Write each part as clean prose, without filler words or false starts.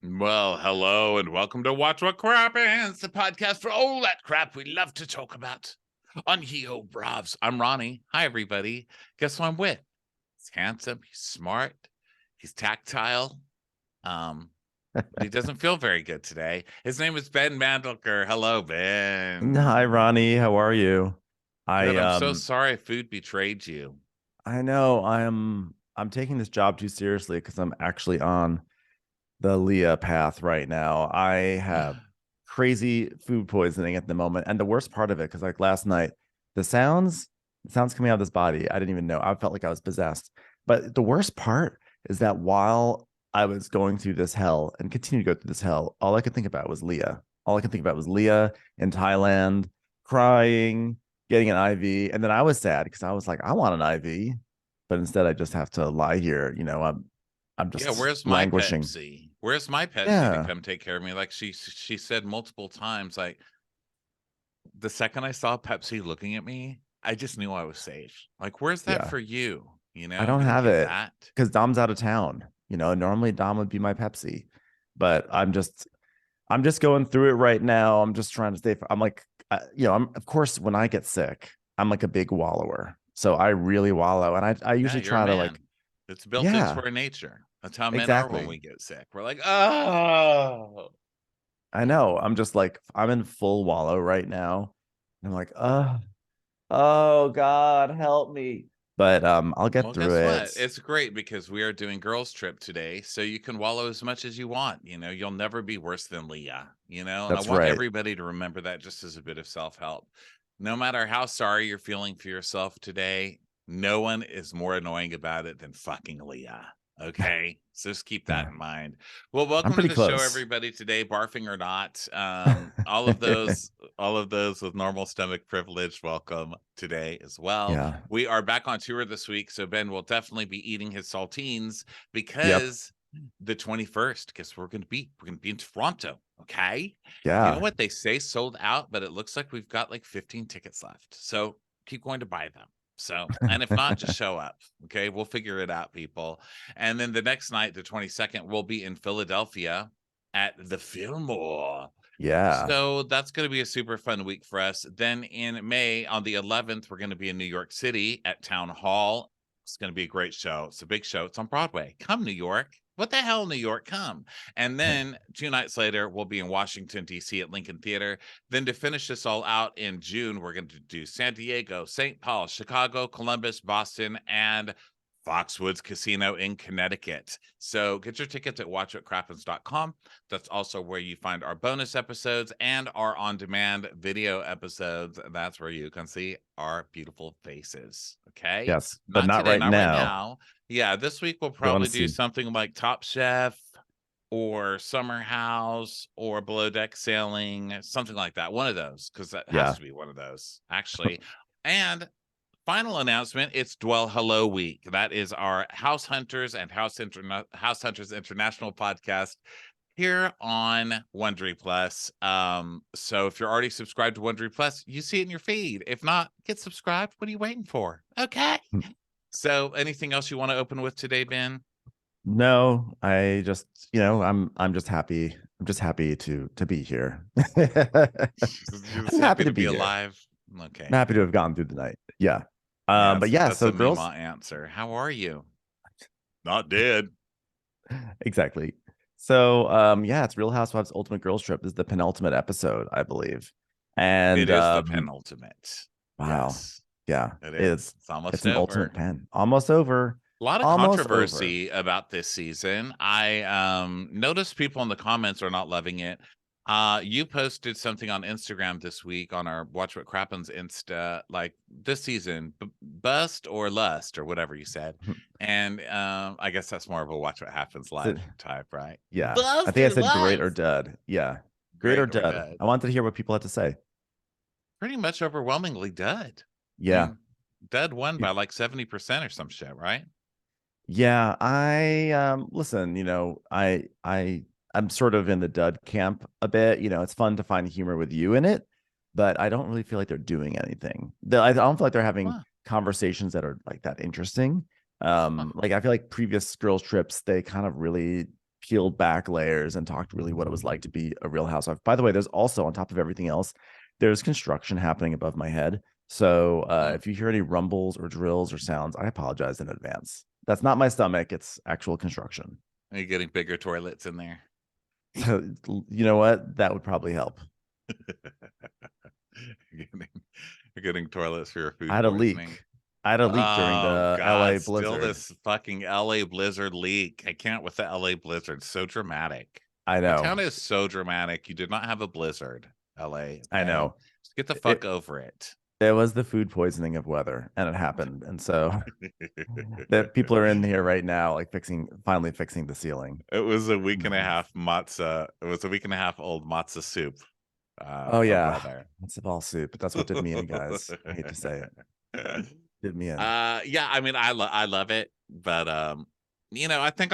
Well, hello and welcome to Watch What Crap Is, the podcast for all that crap we love to talk about on Yo Bravs. I'm Ronnie. Hi, everybody. Guess who I'm with? He's handsome. He's smart. He's tactile. But he doesn't feel very good today. His name is Ben Mandelker. Hello, Ben. Hi, Ronnie. How are you? Good. I'm so sorry food betrayed you. I know I'm taking this job too seriously because I'm actually on the Leah path right now. I have crazy food poisoning at the moment, and the worst part of it, because like last night, the sounds coming out of this body, I didn't even know. I felt like I was possessed. But the worst part is that while I was going through this hell and continue to go through this hell, all I could think about was Leah. All I could think about was Leah in Thailand, crying, getting an IV, and then I was sad because I was like, I want an IV, but instead I just have to lie here. I'm just where's my languishing. Pepsi? Where's my Pepsi to come take care of me? Like she said multiple times, like the second I saw Pepsi looking at me, I just knew I was safe. Like, where's that for you? I don't have it because Dom's out of town. Normally Dom would be my Pepsi, but I'm just going through it right now. I'm just trying to stay. I'm like, of course, when I get sick, I'm like a big wallower. So I really wallow, and I usually try to like. It's built into our nature. That's how men are when we get sick. We're like, oh. I know. I'm just like, I'm in full wallow right now. And I'm like, oh God, help me. But I'll get through it. What? It's great because we are doing girls trip today, so you can wallow as much as you want. You'll never be worse than Leah. And I want everybody to remember that just as a bit of self-help. No matter how sorry you're feeling for yourself today, no one is more annoying about it than fucking Leah. Okay, so just keep that in mind. Well, welcome to the show, everybody. Today, barfing or not, all of those with normal stomach privilege, welcome today as well. Yeah. We are back on tour this week, so Ben will definitely be eating his saltines because the 21st, guess we're gonna be in Toronto. Okay. Yeah. You know what they say sold out, but it looks like we've got like 15 tickets left. So keep going to buy them. So, and if not, just show up. Okay. We'll figure it out, people. And then the next night, the 22nd, we'll be in Philadelphia at the Fillmore. Yeah. So that's going to be a super fun week for us. Then in May, on the 11th, we're going to be in New York City at Town Hall. It's going to be a great show. It's a big show. It's on Broadway. Come, New York. What the hell, New York? Come. And then 2 nights later, we'll be in Washington, D.C. at Lincoln Theater. Then to finish this all out in June, we're going to do San Diego, St. Paul, Chicago, Columbus, Boston, and Foxwoods Casino in Connecticut. So get your tickets at watchwhatcrappens.com. That's also where you find our bonus episodes and our on-demand video episodes. That's where you can see our beautiful faces. Okay. Yes, but not today, right now. Yeah, this week we'll probably do something like Top Chef or Summer House or Below Deck Sailing, something like that. One of those, because that has to be one of those, actually. And final announcement, it's Dwell Hello Week. That is our House Hunters and House Hunters International podcast here on Wondery Plus. So if you're already subscribed to Wondery Plus, you see it in your feed. If not, get subscribed. What are you waiting for? Okay. So anything else you want to open with today, Ben? No, I just, I'm just happy. I'm just happy to be here. I'm happy to be alive. Okay. I'm happy to have gone through the night. Yeah. But yeah, that's so a girls answer. How are you? Not dead. Exactly. So yeah, it's Real Housewives Ultimate Girls Trip. This is the penultimate episode, I believe. And it is the penultimate. Wow. Yes. Yeah. It is. It's almost it's an ultimate pen. Almost over. A lot of controversy about this season. I noticed people in the comments are not loving it. You posted something on Instagram this week on our Watch What Crappens Insta, like this season, bust or lust or whatever you said. And I guess that's more of a Watch What Happens live type, right? Yeah. I think I said great or dud. Yeah. Great or dud. I wanted to hear what people had to say. Pretty much overwhelmingly dud. Yeah. Dud won by like 70% or some shit, right? Yeah. I listen, I'm sort of in the dud camp a bit. It's fun to find humor with you in it, but I don't really feel like they're doing anything. I don't feel like they're having conversations that are like that interesting. Like I feel like previous girls trips, they kind of really peeled back layers and talked really what it was like to be a real housewife. By the way, there's also, on top of everything else, there's construction happening above my head. So if you hear any rumbles or drills or sounds, I apologize in advance. That's not my stomach. It's actual construction. Are you getting bigger toilets in there? So, you know what? That would probably help. You're getting toilets for your food I had a poisoning. leak. I had a leak during the LA Still blizzard. this fucking LA blizzard leak. I can't with the LA blizzard. So dramatic. I The know. town is so dramatic. You did not have a blizzard, LA. Okay? I know. Just get the fuck over it. It was the food poisoning of weather, and it happened. And so that people are in here right now, like finally fixing the ceiling. It was a week and a half matzah. It was a week and a half old matzah soup. Oh yeah, it's a ball soup. That's what did me in, guys. I hate to say it. Did me in. Yeah, I mean, I love it, but you know, I think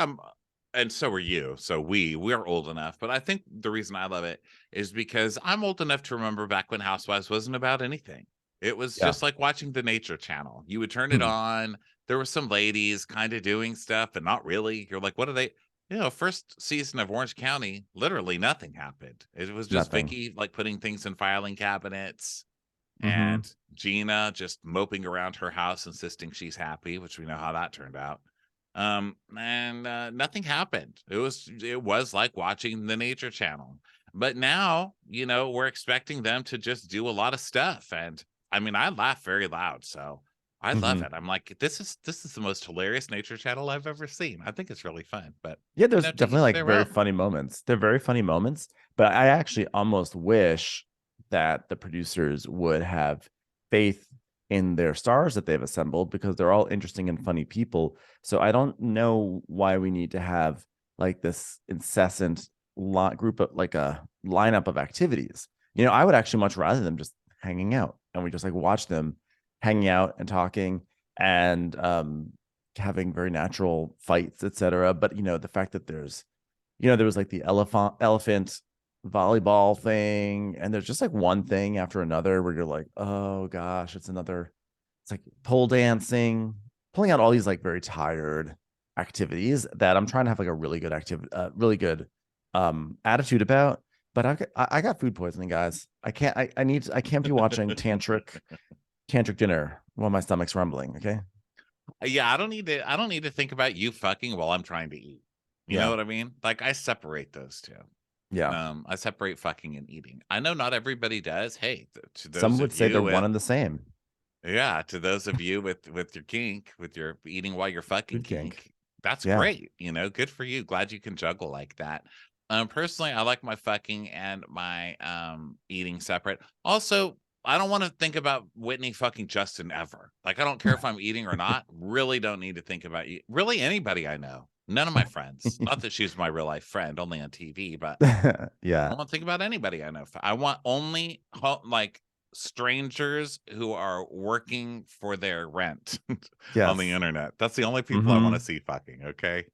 and so are you. So we're old enough, but I think the reason I love it is because I'm old enough to remember back when Housewives wasn't about anything. It was just like watching the Nature Channel. You would turn it on. There were some ladies kind of doing stuff, and not really. You're like, what are they? You know, first season of Orange County, literally nothing happened. It was just Vicky like putting things in filing cabinets, and Gina just moping around her house, insisting she's happy, which we know how that turned out. And nothing happened. It was like watching the Nature Channel. But now, you know, we're expecting them to just do a lot of stuff, and I mean, I laugh very loud, so I love it. I'm like, this is the most hilarious Nature Channel I've ever seen. I think it's really fun. But yeah, there's definitely like very funny moments. They're very funny moments, but I actually almost wish that the producers would have faith in their stars that they've assembled, because they're all interesting and funny people. So I don't know why we need to have like this incessant group of like a lineup of activities. You know, I would actually much rather them just hanging out, and we just like watch them hanging out and talking and having very natural fights, etc. But you know, the fact that there's, you know, there was like the elephant volleyball thing, and there's just like one thing after another where you're like, oh gosh, it's like pole dancing, pulling out all these like very tired activities that I'm trying to have like a really good attitude about. But I got food poisoning, guys. I can't be watching tantric dinner while my stomach's rumbling. Okay. Yeah, I don't need to think about you fucking while I'm trying to eat. You know what I mean? Like, I separate those two. Yeah. I separate fucking and eating. I know not everybody does. Hey, to those some would say they're one and the same. Yeah, to those of you with your kink, with your eating while you're fucking kink, that's great. You know, good for you. Glad you can juggle like that. Personally, I like my fucking and my eating separate. Also, I don't want to think about Whitney fucking Justin ever. Like, I don't care if I'm eating or not. Really don't need to think about you. Really anybody I know. None of my friends. Not that she's my real life friend, only on TV, but yeah. I don't want to think about anybody I know. I want only like strangers who are working for their rent on the internet. That's the only people I want to see fucking. Okay.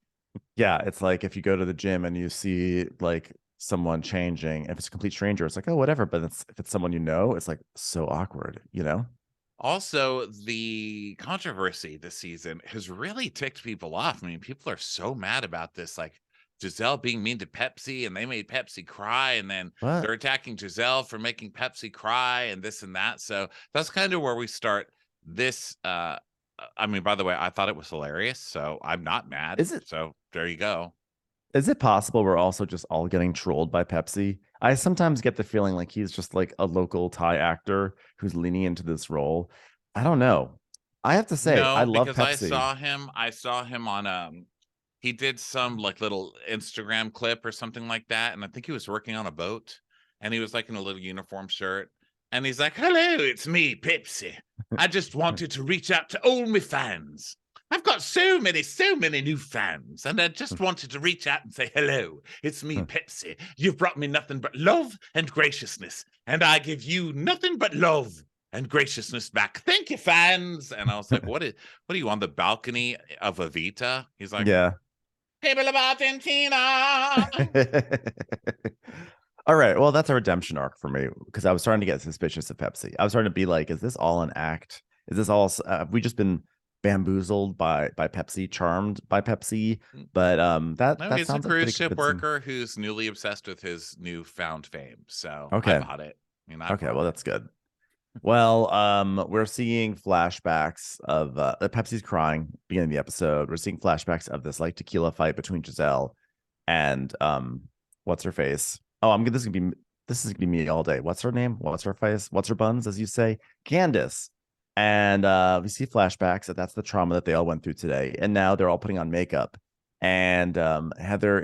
Yeah, it's like if you go to the gym and you see like someone changing, if it's a complete stranger, it's like, oh, whatever. But if it's someone you know, it's like so awkward, you know? Also, the controversy this season has really ticked people off. I mean, people are so mad about this, like Giselle being mean to Pepsi, and they made Pepsi cry, and then they're attacking Giselle for making Pepsi cry, and this and that. So that's kind of where we start this. I mean, by the way, I thought it was hilarious, so I'm not mad. Is it? So there you go. Is it possible we're also just all getting trolled by Pepsi? I sometimes get the feeling like he's just like a local Thai actor who's leaning into this role. I don't know. I have to say, no, I love because Pepsi. I saw him on he did some like little Instagram clip or something like that, and I think he was working on a boat, and he was like in a little uniform shirt, and he's like, "Hello, it's me, Pepsi. I just wanted to reach out to all my fans. I've got so many new fans, and I just wanted to reach out and say hello. It's me, Pepsi. You've brought me nothing but love and graciousness, and I give you nothing but love and graciousness back. Thank you, fans." And I was like, what are you on the balcony of Evita? He's like, yeah. People of Argentina. All right. Well, that's a redemption arc for me, because I was starting to get suspicious of Pepsi. I was starting to be like, is this all an act? Is this all, have we just been bamboozled by Pepsi, charmed by Pepsi. Mm. But No, that he's a sounds like cruise pretty ship convincing. worker who's newly obsessed with his newfound fame. So I Okay. bought it. I mean, I Okay, bought well it. that's good. Well, we're seeing flashbacks of Pepsi's crying beginning of the episode. We're seeing flashbacks of this like tequila fight between Giselle and what's her face? Oh, this is gonna be me all day. What's her name? What's her face? What's her buns, as you say? Candace. And we see flashbacks that that's the trauma that they all went through today. And now they're all putting on makeup. And Heather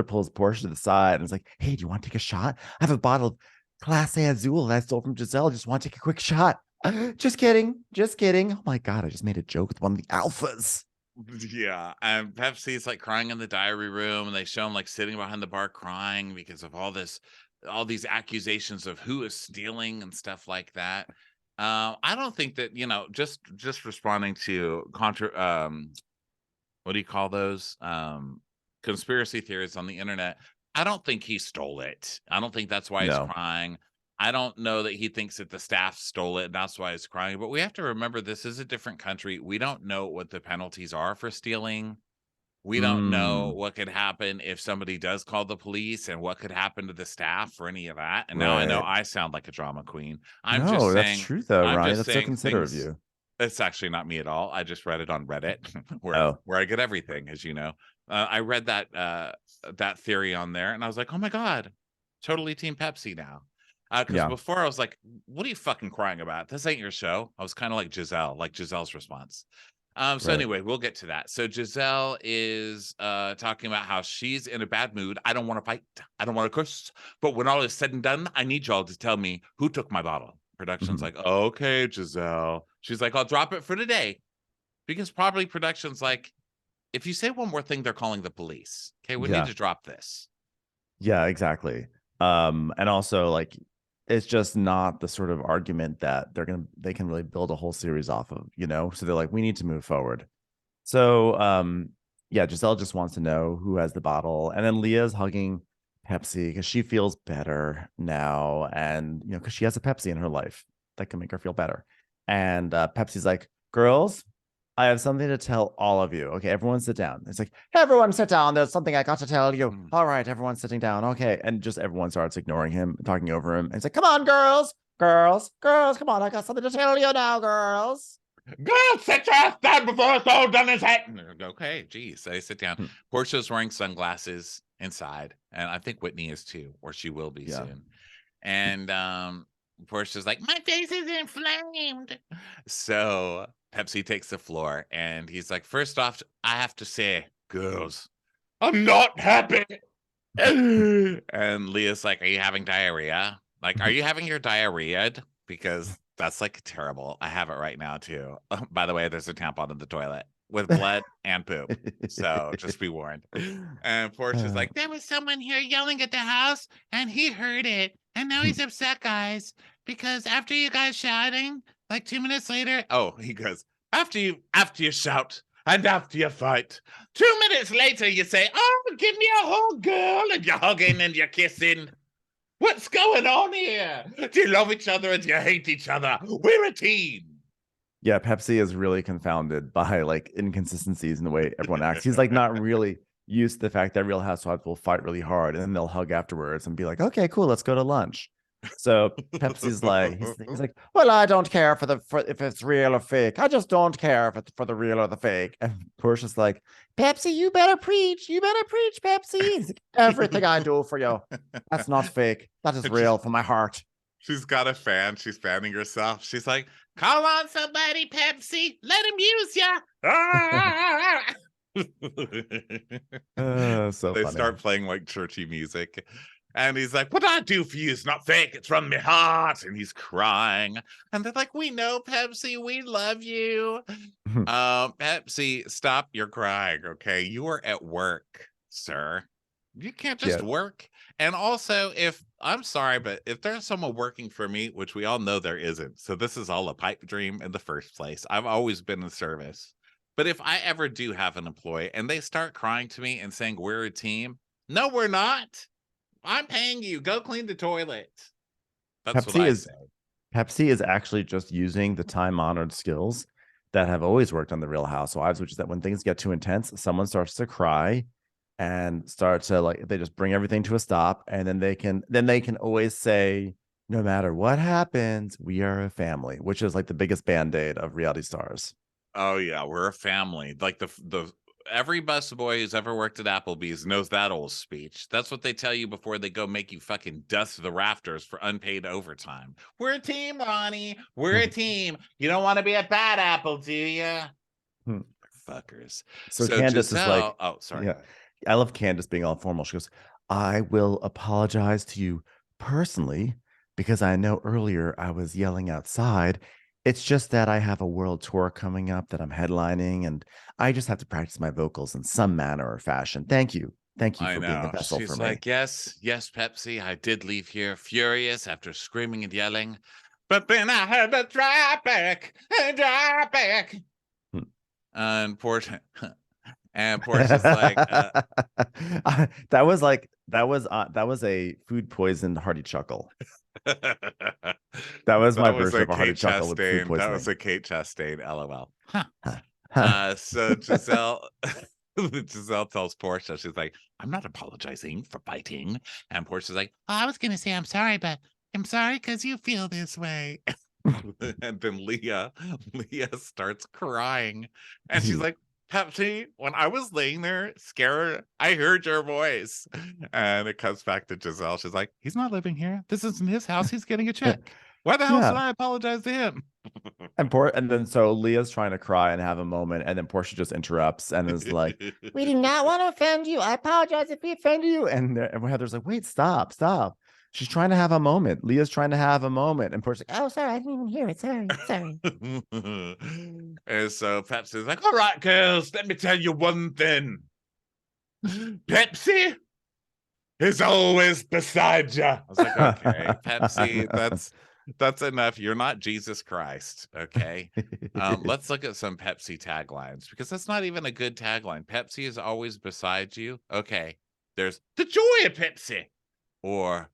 pulls Porsha to the side and is like, hey, do you want to take a shot? I have a bottle of Class A Azul that I stole from Giselle. Just want to take a quick shot. Just kidding. Just kidding. Oh my God. I just made a joke with one of the alphas. Yeah, and Pepsi's like crying in the diary room, and they show him like sitting behind the bar crying because of all these accusations of who is stealing and stuff like that. I don't think that, just responding to what do you call those? Conspiracy theories on the internet. I don't think he stole it. I don't think that's why he's No. crying. I don't know that he thinks that the staff stole it and that's why he's crying. But we have to remember this is a different country. We don't know what the penalties are for stealing. We don't know what could happen if somebody does call the police and what could happen to the staff or any of that. And now I know Right. I sound like a drama queen. No, that's true though, I'm Ronnie. just That's so saying considerate of things. you. It's actually not me at all. I just read it on Reddit, Oh, where I get everything, as you know. I read that theory on there, and I was like, oh my god, totally Team Pepsi now. Because yeah. before I was like, what are you fucking crying about? This ain't your show. I was kind of like Giselle's response. So Right. anyway, we'll get to that. So Giselle is talking about how she's in a bad mood. I don't want to fight. I don't want to curse. But when all is said and done, I need y'all to tell me who took my bottle. Production's Mhm. like, okay, Giselle. She's like, I'll drop it for today. Because probably production's like, if you say one more thing, they're calling the police. Okay, we need Yeah. to drop this. Yeah, exactly. And also like it's just not the sort of argument that they can really build a whole series off of, you know? So they're like, we need to move forward. So yeah, Giselle just wants to know who has the bottle. And then Leah's hugging Pepsi because she feels better now. And because she has a Pepsi in her life that can make her feel better. And Pepsi's like, girls, I have something to tell all of you. Okay, everyone sit down. It's like, everyone sit down. There's something I got to tell you. All right, everyone's sitting down. Okay. And just everyone starts ignoring him, talking over him. And it's like, come on, girls, come on. I got something to tell you now, girls. Girl, sit your ass down before it's all done and said. Okay, geez, I sit down. Portia's wearing sunglasses inside, and I think Whitney is too, or she will be soon. And Portia's like, my face is inflamed. So Pepsi takes the floor, and he's like, first off, I have to say, girls, I'm not happy. And Leah's like, are you having diarrhea? Like, are you having your diarrhea? Because that's like terrible. I have it right now too. Oh, by the way, there's a tampon in the toilet with blood and poop. So just be warned. And Portia's like, there was someone here yelling at the house and he heard it. And now he's upset, guys, because after you guys shouting, like 2 minutes later, he goes, after you shout and after you fight, 2 minutes later you say, oh, give me a hug, girl, and you're hugging and you're kissing. What's going on here? Do you love each other or do you hate each other? We're a team. Yeah, Pepsi is really confounded by like inconsistencies in the way everyone acts. He's like not really used to the fact that Real Housewives will fight really hard and then they'll hug afterwards and be like, okay, cool, let's go to lunch. So Pepsi's like, he's like, well, I don't care for if it's real or fake. I just don't care if it's for the real or the fake. And Portia's like, Pepsi, you better preach. You better preach, Pepsi. Like, everything I do for you, that's not fake. That is real from my heart. She's got a fan. She's fanning herself. She's like, call on somebody, Pepsi. Let him use ya. So they funny. start playing like churchy music. And he's like, what I do for you is not fake. It's from my heart. And he's crying. And they're like, we know, Pepsi. We love you. Pepsi, stop your crying, okay? You are at work, sir. You can't just work. And also, I'm sorry, but if there's someone working for me, which we all know there isn't, so this is all a pipe dream in the first place. I've always been in service. But if I ever do have an employee and they start crying to me and saying we're a team, no, we're not. I'm paying you. Go clean the toilet. That's what I say. Pepsi is actually just using the time-honored skills that have always worked on the Real Housewives, which is that when things get too intense, someone starts to cry and start to like they just bring everything to a stop, and then they can always say, no matter what happens, we are a family, which is like the biggest band-aid of reality stars. Oh yeah, we're a family. Like the every busboy who's ever worked at Applebee's knows that old speech. That's what they tell you before they go make you fucking dust the rafters for unpaid overtime. We're a team, Ronnie. We're a team. You don't want to be a bad apple, do you? Fuckers. So So Candace is like, Giselle, oh, sorry. yeah, I love Candace being all formal. She goes, I will apologize to you personally because I know earlier I was yelling outside. It's just that I have a world tour coming up that I'm headlining, and I just have to practice my vocals in some manner or fashion. Thank you. Thank you I for being a know. vessel She's for me. like, yes, Pepsi. I did leave here furious after screaming and yelling, but then I had to drive back. Hmm. And Porsche, and Portia's like, that was a food poisoned hearty chuckle. That was my that was version a of a hearty Kate chuckle with food Chastain. That poisoning. was a Kate Chastain. LOL. Huh. Huh. So Giselle, Giselle tells Portia, she's like, I'm not apologizing for biting. And Portia's like, oh, I was going to say, I'm sorry, but I'm sorry because you feel this way. And then Leah starts crying. And she's like, Pepsi, when I was laying there scared, I heard your voice. And it comes back to Giselle. She's like, he's not living here. This isn't his house. He's getting a check. Why the hell should Yeah. I apologize to him? And then so Leah's trying to cry and have a moment, and then Portia just interrupts and is like, "We do not want to offend you. I apologize if we offended you." And Heather's like, "Wait, stop, stop." She's trying to have a moment. Leah's trying to have a moment, and Portia's like, "Oh, sorry, I didn't even hear it. Sorry, sorry." And so Pepsi's like, all right, girls, let me tell you one thing. Pepsi is always beside you. I was like, okay, Pepsi, that's enough. You're not Jesus Christ. Okay. Let's look at some Pepsi taglines because that's not even a good tagline. Pepsi is always beside you. Okay. There's the joy of Pepsi, or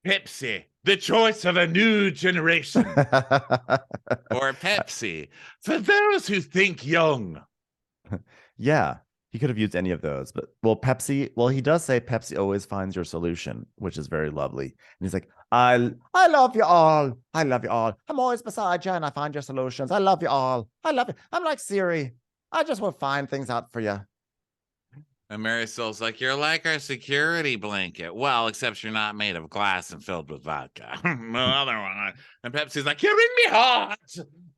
Pepsi, the choice of a new generation, or Pepsi for those who think young. Yeah, he could have used any of those, but Pepsi. Well, he does say Pepsi always finds your solution, which is very lovely. And he's like, I love you all. I love you all. I'm always beside you, and I find your solutions. I love you all. I love you. I'm like Siri. I just will find things out for you. And Marisol's like, you're like our security blanket. Well, except you're not made of glass and filled with vodka. No other one. And Pepsi's like, you're in me heart.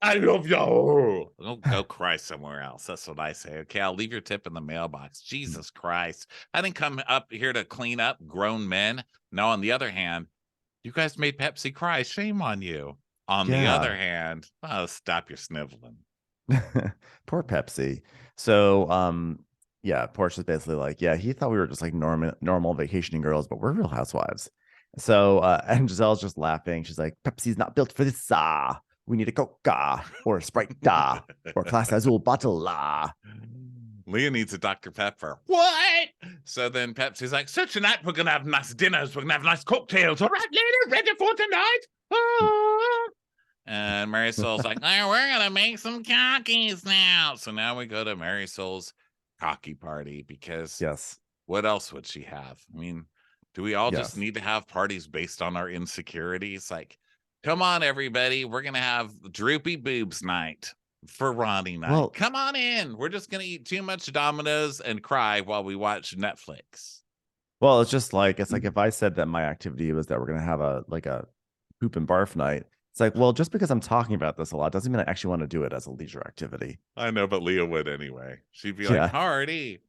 I love you. Go cry somewhere else. That's what I say. Okay, I'll leave your tip in the mailbox. Jesus Christ. I didn't come up here to clean up grown men. No, on the other hand, you guys made Pepsi cry. Shame on you. On the other hand, oh, stop your sniveling. Poor Pepsi. So, yeah, Portia's basically like, yeah, he thought we were just like normal vacationing girls, but we're Real Housewives. So, and Giselle's just laughing. She's like, Pepsi's not built for this. We need a Coca or a Sprite or a Class Azul bottle. Leah needs a Dr. Pepper. What? So then Pepsi's like, so tonight we're going to have nice dinners. We're going to have nice cocktails. All right, ladies, ready for tonight? Ah. And Marisol's like, oh, we're going to make some cockies now. So now we go to Marisol's cocky party because Yes. What else would she have? I mean, do we all just need to have parties based on our insecurities? Like, come on, everybody. We're going to have droopy boobs night for Ronnie night. Well, come on in. We're just going to eat too much Domino's and cry while we watch Netflix. Well, it's like if I said that my activity was that we're going to have a poop and barf night, it's like, well, just because I'm talking about this a lot doesn't mean I actually want to do it as a leisure activity. I know, but Leah would anyway. She'd be like, party.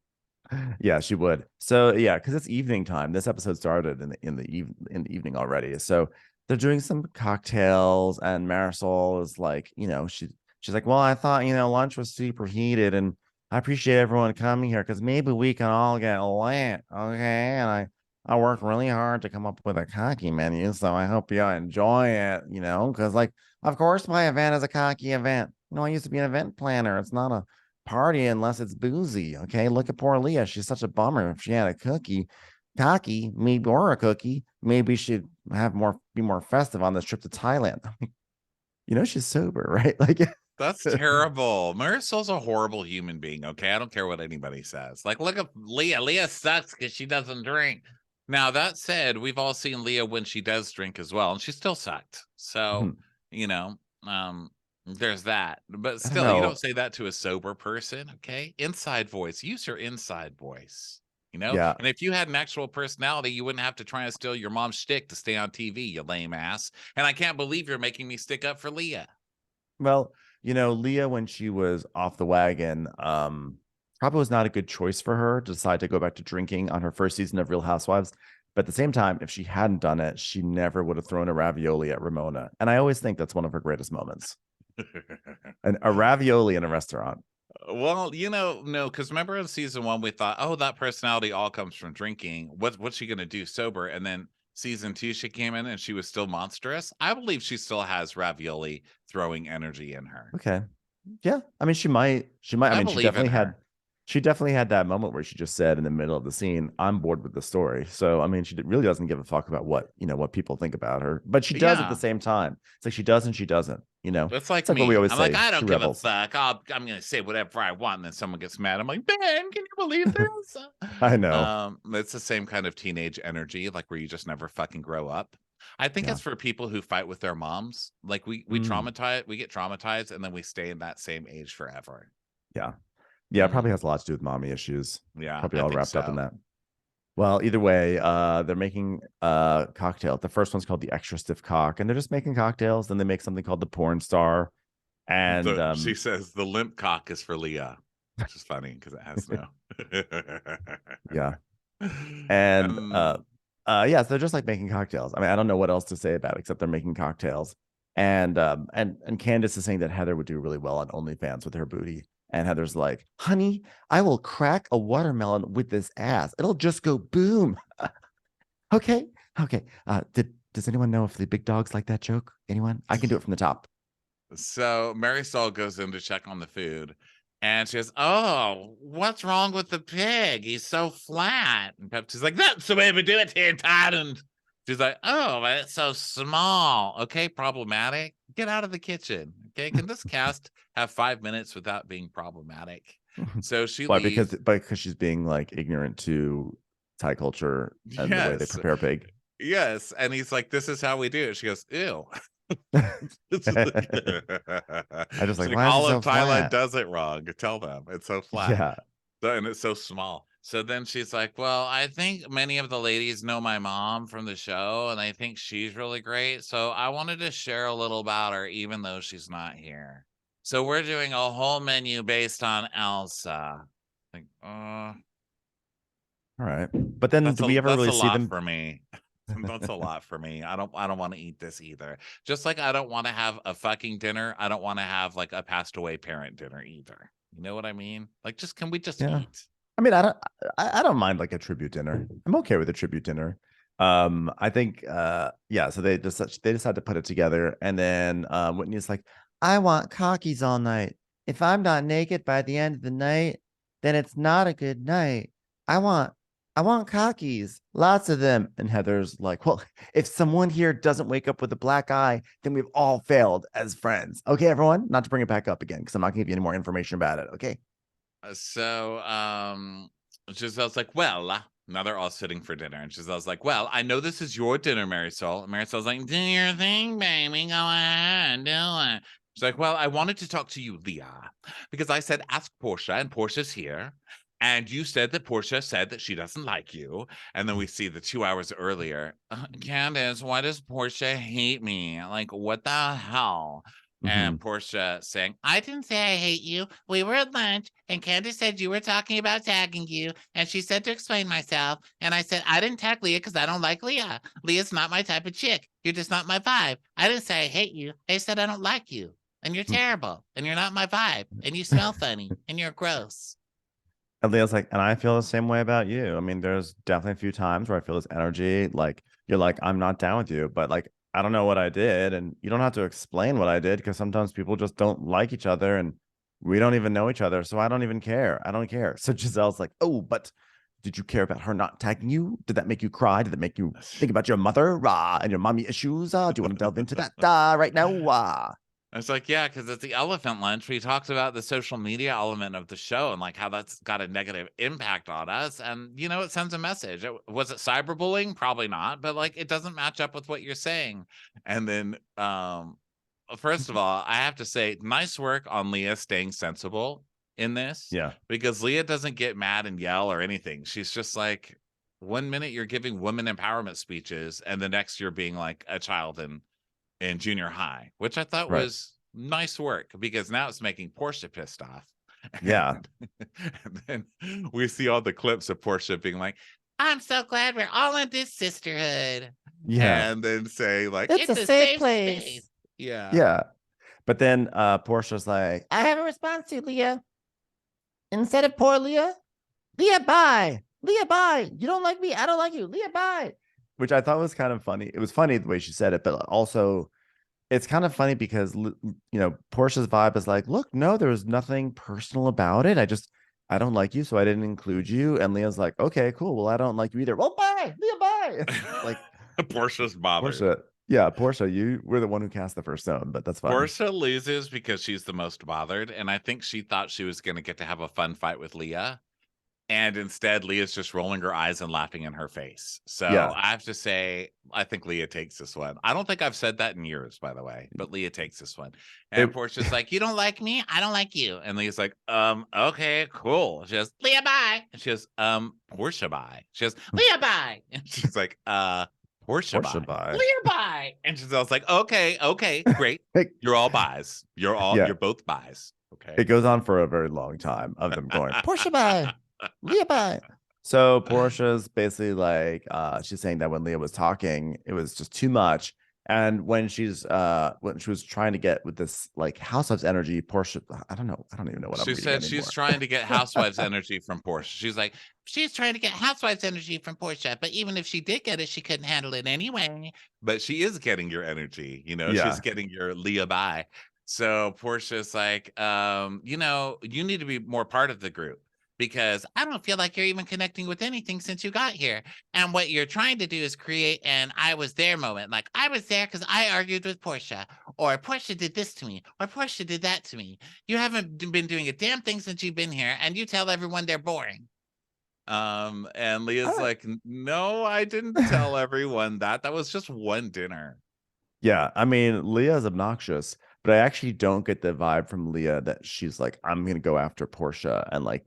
Yeah, she would. So yeah, because it's evening time. This episode started in the evening already. So they're doing some cocktails, and Marisol is like, she's like, well, I thought lunch was super heated, and I appreciate everyone coming here because maybe we can all get lit, okay? And I worked really hard to come up with a cocky menu, so I hope you enjoy it, because of course my event is a cocky event. I used to be an event planner. It's not a party unless it's boozy, okay? Look at poor Leah. She's such a bummer. If she had a cocky, maybe, or a cookie, maybe she'd be more festive on this trip to Thailand. She's sober, right? That's terrible. Marisol's a horrible human being. Okay, I don't care what anybody says. Like, look at Leah. Leah sucks because she doesn't drink. Now that said, we've all seen Leah when she does drink as well, and she still sucked. So, Mhm. you know, there's that. But I don't still, you don't know. say that to a sober person. Okay, inside voice. Use your inside voice. You know, Yeah. and if you had an actual personality, you wouldn't have to try and steal your mom's shtick to stay on TV, you lame ass. And I can't believe you're making me stick up for Leah. Well, Leah, when she was off the wagon, probably was not a good choice for her to decide to go back to drinking on her first season of Real Housewives. But at the same time, if she hadn't done it, she never would have thrown a ravioli at Ramona. And I always think that's one of her greatest moments. And a ravioli in a restaurant. Well, no, because remember in season 1, we thought, oh, that personality all comes from drinking. What's she gonna do sober? And then season 2, she came in and she was still monstrous. I believe she still has ravioli throwing energy in her. Okay. Yeah. I mean, she might. I I mean, believe in her. she definitely had that moment where she just said in the middle of the scene, I'm bored with the story. So, I mean, she really doesn't give a fuck about what people think about her, but she does at the Yeah. same time. It's like she does and she doesn't, It's it's like like what we me. always I'm like, say. I She don't give a rebels. fuck. I'm gonna say whatever I want, and then someone gets mad. I'm like, Ben, can you believe this? I know. It's the same kind of teenage energy, like where you just never fucking grow up. I think Yeah. it's for people who fight with their moms. Like we Mm, get traumatized, and then we stay in that same age forever. yeah. Yeah. It probably Mm, has a lot to do with mommy issues. yeah, Probably I all think wrapped up in so. that. Well, either way, they're making a cocktail. The first one's called the extra stiff cock, and they're just making cocktails. Then they make something called the porn star. And She says the limp cock is for Leah, which is funny because it has no. yeah. And um, yeah, so they're just like making cocktails. I mean, I don't know what else to say about it except they're making cocktails. And Candace is saying that Heather would do really well on OnlyFans with her booty. And Heather's like, honey, I will crack a watermelon with this ass. It'll just go boom. Okay. Okay. Does anyone know if the big dogs like that joke? Anyone? I can do it from the top. So Marisol goes in to check on the food, and she goes, "Oh, what's wrong with the pig? He's so flat." And Pepsi's like, "That's the way we do it here in Thailand." She's like, "Oh, but it's so small. Okay, problematic. Get out of the kitchen. Okay, can this cast have 5 minutes without being problematic?" So she Why? leaves. Because she's being like ignorant to Thai culture and the way they Yes, prepare pig. yes, and he's like, "This is how we do it." She goes, "Ew." It's I just She's like, like, why is it all so of Thailand flat? does it wrong. Tell them it's so flat. Yeah. And it's so small. So then she's like, well, I think many of the ladies know my mom from the show, and I think she's really great. So I wanted to share a little about her, even though she's not here. So we're doing a whole menu based on Elsa. Like, All right. But then do we ever that's really a see lot them? for me. That's a lot for me. I don't want to eat this either. Just like I don't want to have a fucking dinner. I don't want to have like a passed away parent dinner either. You know what I mean? Like, just can we just Yeah. eat? I mean, I don't mind like a tribute dinner. I'm okay with a tribute dinner. I think yeah, so they decide to put it together, and then Whitney's like, I want cockies all night. If I'm not naked by the end of the night, then it's not a good night. I want I want cockies, lots of them. And Heather's like, well, if someone here doesn't wake up with a black eye, then we've all failed as friends. Okay, everyone, not to bring it back up again because I'm not gonna give you any more information about it. Okay. So Giselle's like, well, now they're all sitting for dinner, and Giselle's like, well, I know this is your dinner, Marisol. And Marisol's like, do your thing, baby. Go ahead, do it. She's like, well, I wanted to talk to you, Leah, because I said ask Porsha, and Portia's here. And you said that Porsha said that she doesn't like you. And then we see the 2 hours earlier, Candace, why does Porsha hate me? Like, what the hell? Mhm. And Portia saying, I didn't say I hate you. We were at lunch, and Candace said you were talking about tagging you, and she said to explain myself. And I said, I didn't tag Leah because I don't like Leah. Leah's not my type of chick. You're just not my vibe. I didn't say I hate you. I said I don't like you. And you're terrible. And you're not my vibe. And you smell funny. And you're gross. And Leah's like, and I feel the same way about you. I mean, there's definitely a few times where I feel this energy, like you're like, I'm not down with you, but like, I don't know what I did. And you don't have to explain what I did because sometimes people just don't like each other and we don't even know each other. So I don't even care. I don't care. So Giselle's like, oh, but did you care about her not tagging you? Did that make you cry? Did it make you think about your mother and your mommy issues? Do you want to delve into that right now? I was like, yeah, because it's the elephant lunch. We talked about the social media element of the show and like how that's got a negative impact on us. And it sends a message. Was it cyberbullying? Probably not, but like it doesn't match up with what you're saying. And then first of all, I have to say, nice work on Leah staying sensible in this. Yeah. Because Leah doesn't get mad and yell or anything. She's just like, 1 minute you're giving women empowerment speeches, and the next you're being like a child in junior high, which I thought Right. was nice work, because now it's making Porsha pissed off. Yeah. And then we see all the clips of Porsha being like, I'm so glad we're all in this sisterhood. Yeah. And then say like, It's a safe place. space. Yeah. Yeah. But then Portia's like, I have a response to Leah. Instead of poor Leah, Leah, bye. Leah, bye. You don't like me. I don't like you. Leah, bye. which I thought was kind of funny. It was funny the way she said it, but also it's kind of funny because Portia's vibe is like, look, no, there was nothing personal about it. I don't like you, so I didn't include you. And Leah's like, okay, cool. Well, I don't like you either. Well, bye, Leah, bye. Like Portia's bothered. Porsha, you were the one who cast the first stone, but that's fine. Porsha loses because she's the most bothered, and I think she thought she was going to get to have a fun fight with Leah, and instead Leah's just rolling her eyes and laughing in her face. So Yeah. I have to say, I think Leah takes this one. I don't think I've said that in years, by the way, but Leah takes this one. And Portia's like, you don't like me, I don't like you. And Leah's like, okay, cool. She goes, Leah, bye. And she goes, Porsha, bye. She goes, Leah, bye. And she's like, Porsha bye. Leah, bye. And Giselle's like, okay, great. You're all buys. You're both buys. Okay. It goes on for a very long time of them going, Porsha, bye. Leah, bye. So Portia's basically like, she's saying that when Leah was talking, it was just too much. And when she was trying to get with this like Housewives energy, Porsha, I don't even know what she said she's trying to get Housewives energy from Porsha. She's like, she's trying to get Housewives energy from Porsha, but even if she did get it, she couldn't handle it anyway. But she is getting your energy, she's getting your Leah bye. So Portia's like, you need to be more part of the group, because I don't feel like you're even connecting with anything since you got here. And what you're trying to do is create an I was there moment. Like, I was there because I argued with Porsha, or Porsha did this to me, or Porsha did that to me. You haven't been doing a damn thing since you've been here, and you tell everyone they're boring. And Leah's like, no, I didn't tell everyone that. That was just one dinner. Yeah, I mean, Leah is obnoxious, but I actually don't get the vibe from Leah that she's like, I'm gonna go after Porsha and like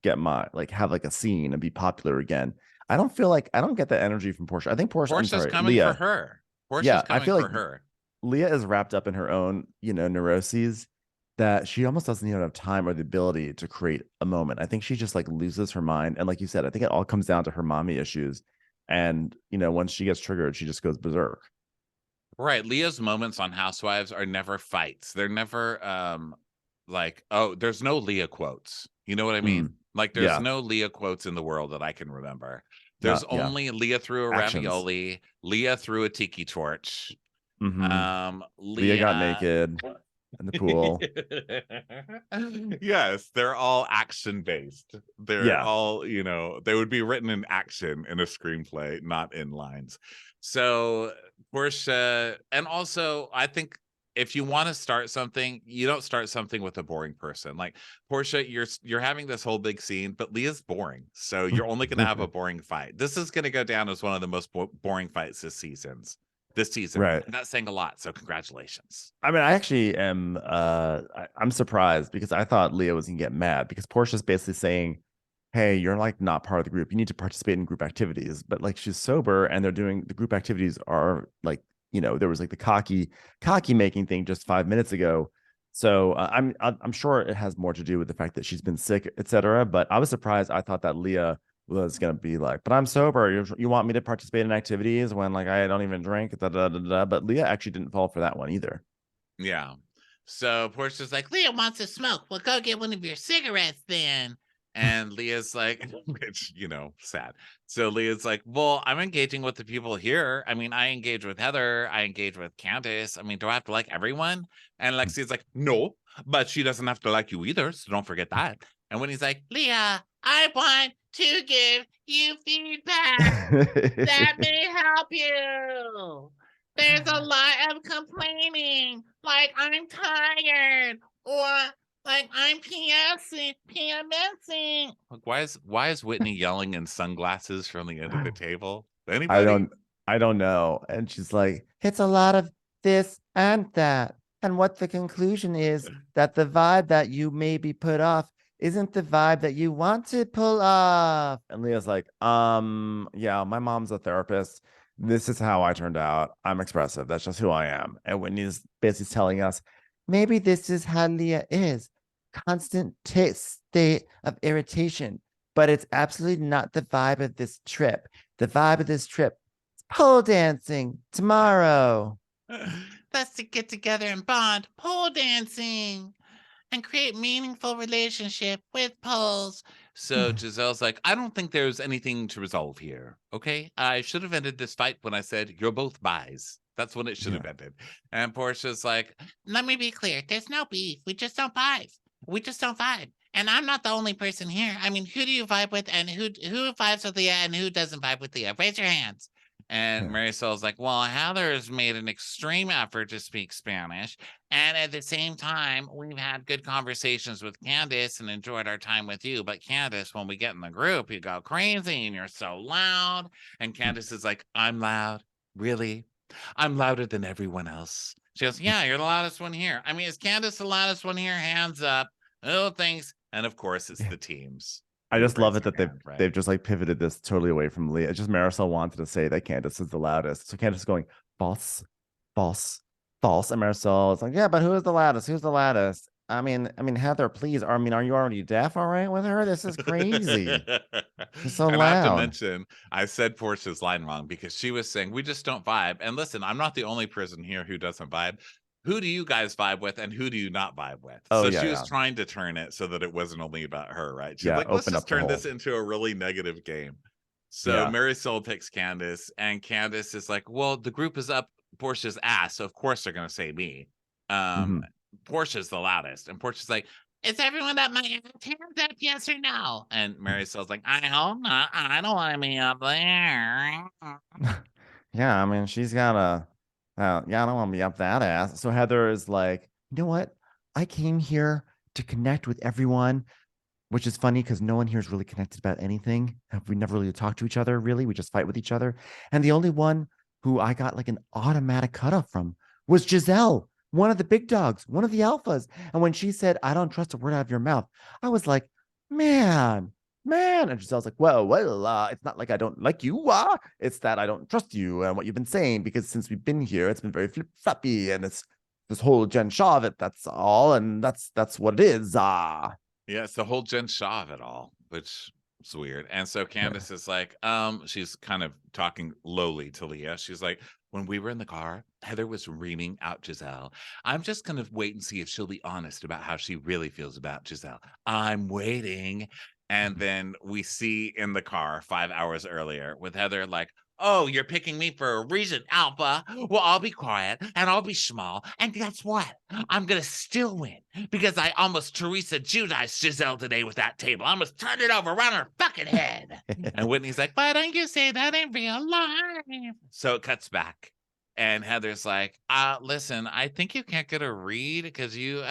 get have like a scene and be popular again. I don't get that energy from Porsha. I think Portia's coming Leah. for her. I feel like her. Leah is wrapped up in her own, neuroses that she almost doesn't even have time or the ability to create a moment. I think she just like loses her mind. And like you said, I think it all comes down to her mommy issues. And, once she gets triggered, she just goes berserk. Right. Leah's moments on Housewives are never fights. They're never like, oh, there's no Leah quotes. You know what I mean? Like, there's no Leah quotes in the world that I can remember. There's only Leah threw a ravioli, Leah threw a tiki torch. Leah got naked in the pool. Yes, they're all action based. They're all, they would be written in action in a screenplay, not in lines. So Porsha, and also I think if you want to start something, you don't start something with a boring person. Like Porsha, you're having this whole big scene, but Leah's boring. So you're only going to have a boring fight. This is going to go down as one of the most boring fights this season. Right. I'm not saying a lot, so congratulations. I mean, I actually am I'm surprised because I thought Leah was gonna get mad because Portia's basically saying, hey, you're like not part of the group. You need to participate in group activities. But like she's sober and they're doing the group activities are like, there was like the cocky making thing just 5 minutes ago. So I'm sure it has more to do with the fact that she's been sick, etc. But I was surprised. I thought that Leah was gonna be like, but I'm sober. You want me to participate in activities when like I don't even drink. But Leah actually didn't fall for that one either. Yeah. So Portia's like, Leah wants to smoke. Well, go get one of your cigarettes then. And Leah's like, which, sad. So Leah's like, well, I'm engaging with the people here. I mean, I engage with Heather. I engage with Candace. I mean, do I have to like everyone? And Alexia's like, no, but she doesn't have to like you either. So don't forget that. And when he's like, Leah, I want to give you feedback that may help you. There's a lot of complaining, like I'm tired, or like I'm PMSing. Like, why is Whitney yelling in sunglasses from the end of the table? I Anybody? don't know. And she's like, it's a lot of this and that. And what the conclusion is that the vibe that you maybe put off isn't the vibe that you want to pull off. And Leah's like, yeah, my mom's a therapist. This is how I turned out. I'm expressive. That's just who I am. And Whitney's basically telling us, maybe this is how Leah is. Constant state of irritation. But it's absolutely not the vibe of this trip. The vibe of this trip is pole dancing tomorrow. That's to get together and bond, pole dancing, and create meaningful relationship with poles. So Giselle's like, I don't think there's anything to resolve here. Okay, I should have ended this fight when I said you're both buys. That's when it should have ended. And Portia's like, let me be clear. There's no beef. We just don't vibe. We just don't vibe. And I'm not the only person here. I mean, who do you vibe with, and who vibes with Leah, and who doesn't vibe with Leah? Raise your hands. And Marisol's like, well, Heather's made an extreme effort to speak Spanish. And at the same time, we've had good conversations with Candace and enjoyed our time with you. But Candace, when we get in the group, you go crazy and you're so loud. And Candace is like, I'm loud. Really? I'm louder than everyone else. She goes, yeah, you're the loudest one here. I mean, is Candace the loudest one here? Hands up. Oh, thanks. And of course, it's the teams. I just love it that right? they've just like pivoted this totally away from Leah. It's just Marisol wanted to say that Candace is the loudest. So Candace is going, false, false, false. And Marisol is like, yeah, but who is the loudest? Who's the loudest? I mean, Heather, please. I mean, are you already deaf? All right with her? This is crazy. She's so and loud. I have to mention, I said Portia's line wrong because she was saying we just don't vibe. And listen, I'm not the only person here who doesn't vibe. Who do you guys vibe with, and who do you not vibe with? Oh, so yeah, she was trying to turn it so that it wasn't only about her, right? She's Yeah, like, let's open just up the turn this hole. into a really negative game. So Yeah. Marisol picks Candace, and Candace is like, well, the group is up Portia's ass, so of course they're going to say me. Portia's the loudest, and Portia's like, is everyone up my hands up, yes or no? And Marisol's like, I hope not. I don't want to be up there. Yeah, I mean, she's gotta, yeah, I don't want to be up that ass. So Heather is like, you know what? I came here to connect with everyone, which is funny because no one here is really connected about anything. We never really talk to each other, really. We just fight with each other. And the only one who I got like an automatic cutoff from was Giselle, one of the big dogs, one of the alphas. And when she said, I don't trust a word out of your mouth, I was like, man. And Giselle's like, well, it's not like I don't like you. It's that I don't trust you and what you've been saying, because since we've been here, it's been very flip floppy, and it's this whole Jen Shaw of it. That's all. And that's what it is. Yeah, it's the whole Jen Shaw of it all, which is weird. And so Candace is like, she's kind of talking lowly to Leah. She's like, when we were in the car, Heather was reaming out Giselle. I'm just going to wait and see if she'll be honest about how she really feels about Giselle. I'm waiting. And then we see in the car 5 hours earlier with Heather like, oh, you're picking me for a reason, Alpha. Well, I'll be quiet and I'll be small. And guess what? I'm going to still win because I almost Teresa Judized Giselle today with that table. I almost turned it over around her fucking head. And Whitney's like, why don't you say that in real life? So it cuts back. And Heather's like, listen, I think you can't get a read because you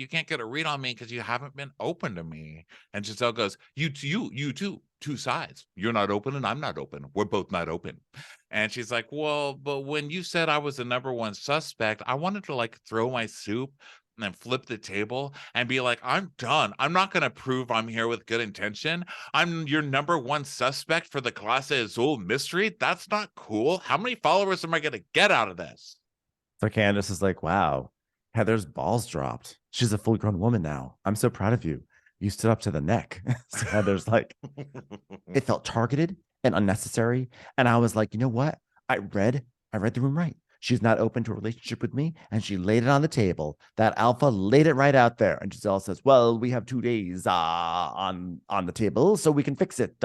can't get a read on me because you haven't been open to me. And Giselle goes, you too, two sides. You're not open and I'm not open. We're both not open. And she's like, well, but when you said I was the number one suspect, I wanted to like throw my soup and then flip the table and be like, I'm done. I'm not going to prove I'm here with good intention. I'm your number one suspect for the Clase Azul mystery. That's not cool. How many followers am I going to get out of this? So Candace is like, wow, Heather's balls dropped. She's a full grown woman now. I'm so proud of you. You stood up to the neck. So Heather's like, it felt targeted and unnecessary. And I was like, you know what? I read the room right. She's not open to a relationship with me, and she laid it on the table. That alpha laid it right out there. And Giselle says, well, we have 2 days on the table, so we can fix it.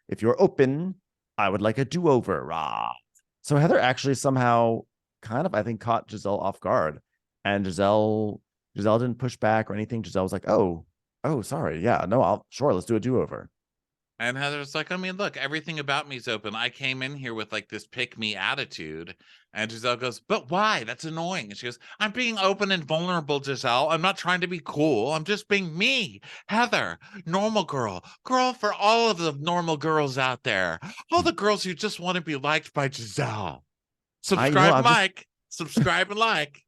If you're open, I would like a do-over. So Heather actually somehow kind of, I think, caught Giselle off guard. And Giselle didn't push back or anything. Giselle was like, oh, sorry. Yeah, no, sure, let's do a do-over. And Heather's like, I mean, look, everything about me's open. I came in here with like this pick me attitude. And Giselle goes, but why? That's annoying. And she goes, I'm being open and vulnerable, Giselle. I'm not trying to be cool. I'm just being me. Heather, normal girl for all of the normal girls out there. All the girls who just want to be liked by Giselle. Subscribe and like. Subscribe and like.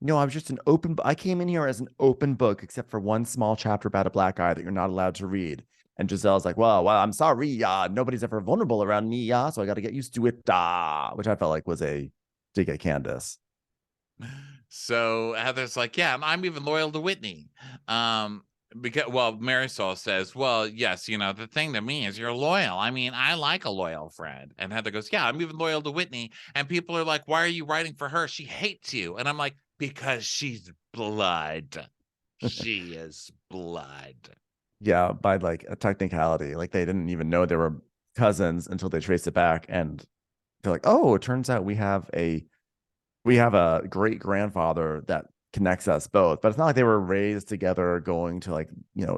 No, I was just an open. I came in here as an open book, except for one small chapter about a black guy that you're not allowed to read. And Giselle's like, well, I'm sorry. Nobody's ever vulnerable around me. So I got to get used to it. Which I felt like was a dig at Candace. So Heather's like, yeah, I'm even loyal to Whitney. Because, well, Marisol says, well, yes, the thing to me is you're loyal. I mean, I like a loyal friend. And Heather goes, yeah, I'm even loyal to Whitney. And people are like, why are you writing for her? She hates you. And I'm like, because she's blood. She is blood. Yeah, by like a technicality. Like they didn't even know they were cousins until they traced it back. And they're like, oh, it turns out we have a great grandfather that connects us both. But it's not like they were raised together going to like,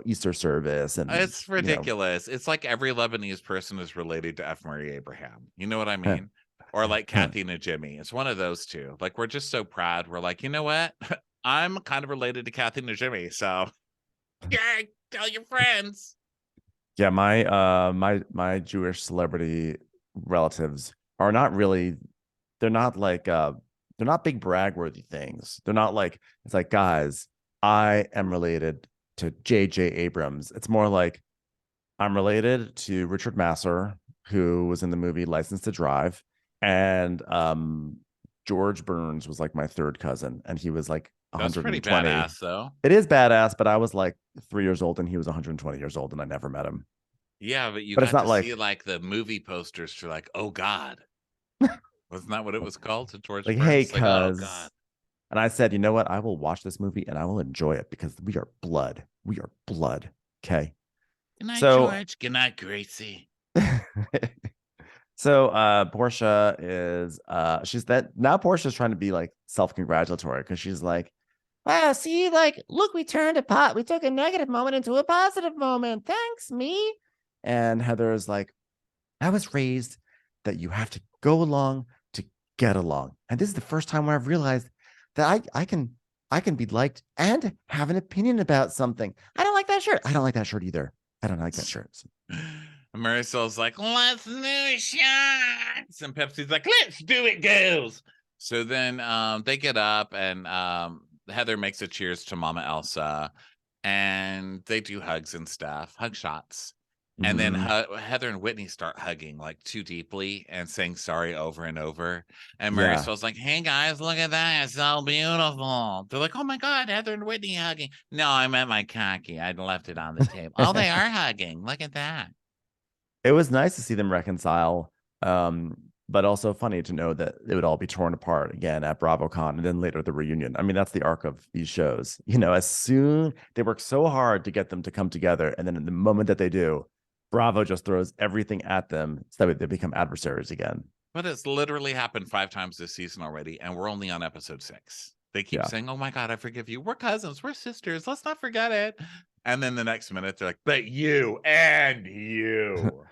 Easter service. And it's ridiculous. It's like every Lebanese person is related to F. Murray Abraham. You know what I mean? Or like Kathy and Jimmy. It's one of those two. Like we're just so proud. We're like, you know what? I'm kind of related to Kathy and Jimmy. So yeah, tell your friends. Yeah, my Jewish celebrity relatives are not really, they're not like they're not big brag-worthy things. They're not like, it's like, guys, I am related to J.J. Abrams. It's more like I'm related to Richard Masur, who was in the movie License to Drive, and George Burns was like my third cousin, and he was like 120. That's pretty badass, though. It is badass, but I was like 3 years old, and he was 120 years old, and I never met him. Yeah, but it's not like, see like the movie posters for like, oh God. Wasn't that what it was called to George like, Burns? hey, like, cuz. oh God. And I said, you know what? I will watch this movie and I will enjoy it because we are blood. We are blood. Okay. Good night, George. Good night, Gracie. So Porsha is Portia's trying to be like self-congratulatory because she's like, wow, see, like, look, we took a negative moment into a positive moment. Thanks, me. And Heather is like, I was raised that you have to go along to get along. And this is the first time where I've realized that I can be liked and have an opinion about something. I don't like that shirt. I don't like that shirt either. I don't like that shirt. Marisol's like, let's do shots. And Pepsi's like, let's do it, girls. So then they get up and Heather makes a cheers to Mama Elsa. And they do hugs and stuff, hug shots. And then Heather and Whitney start hugging like too deeply and saying sorry over and over. And Marisol's like, hey guys, look at that. It's so beautiful. They're like, oh my God, Heather and Whitney hugging. No, I meant my cocky. I left it on the table. Oh, they are hugging. Look at that. It was nice to see them reconcile. But also funny to know that it would all be torn apart again at BravoCon and then later the reunion. I mean, that's the arc of these shows. As soon they work so hard to get them to come together. And then in the moment that they do, Bravo just throws everything at them so that they become adversaries again. But it's literally happened 5 times this season already, and we're only on episode 6. They keep saying, oh my God, I forgive you. We're cousins. We're sisters. Let's not forget it. And then the next minute, they're like, but you and you.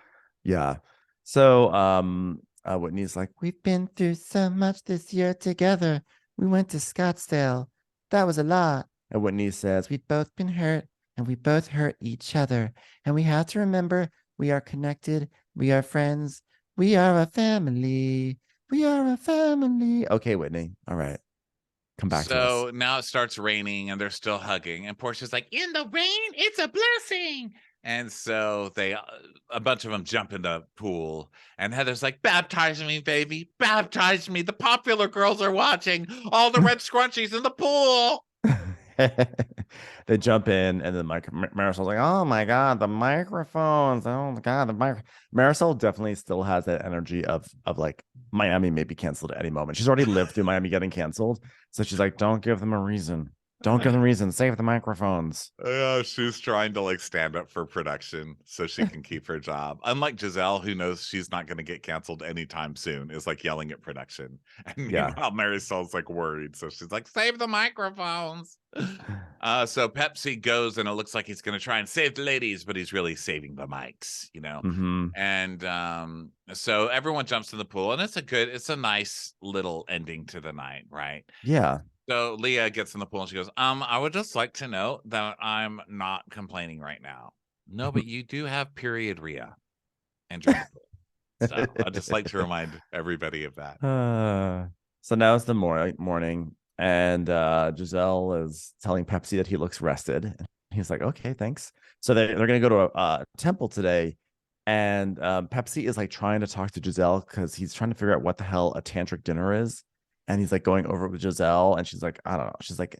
Yeah. So Whitney's like, we've been through so much this year together. We went to Scottsdale. That was a lot. And Whitney says, we've both been hurt. And we both hurt each other. And we have to remember we are connected. We are friends. We are a family. We are a family. Okay, Whitney. All right. Come back to us. So now it starts raining and they're still hugging. And Portia's like, in the rain, it's a blessing. And so a bunch of them jump in the pool. And Heather's like, baptize me, baby. Baptize me. The popular girls are watching. All the red scrunchies in the pool. They jump in, and then Marisol's like, oh my God, the microphones. Oh my God, Marisol definitely still has that energy of like Miami may be canceled at any moment. She's already lived through Miami getting canceled. So she's like, don't give them a reason. Don't give them reason. Save the microphones. She's trying to like stand up for production so she can keep her job. Unlike Giselle, who knows she's not going to get canceled anytime soon, is like yelling at production. And meanwhile, Marisol's like worried. So she's like, save the microphones. So Pepsi goes and it looks like he's going to try and save the ladies, but he's really saving the mics, you know? Mm-hmm. And so everyone jumps in the pool and it's a nice little ending to the night, right? Yeah. So Leah gets in the pool and she goes, I would just like to note that I'm not complaining right now. No, but you do have period Rhea and join the pool. So I'd just like to remind everybody of that. So now it's the morning, and Giselle is telling Pepsi that he looks rested. He's like, okay, thanks. So they're going to go to a temple today. And Pepsi is like trying to talk to Giselle because he's trying to figure out what the hell a tantric dinner is. And he's like going over it with Giselle, and she's like, I don't know. She's like,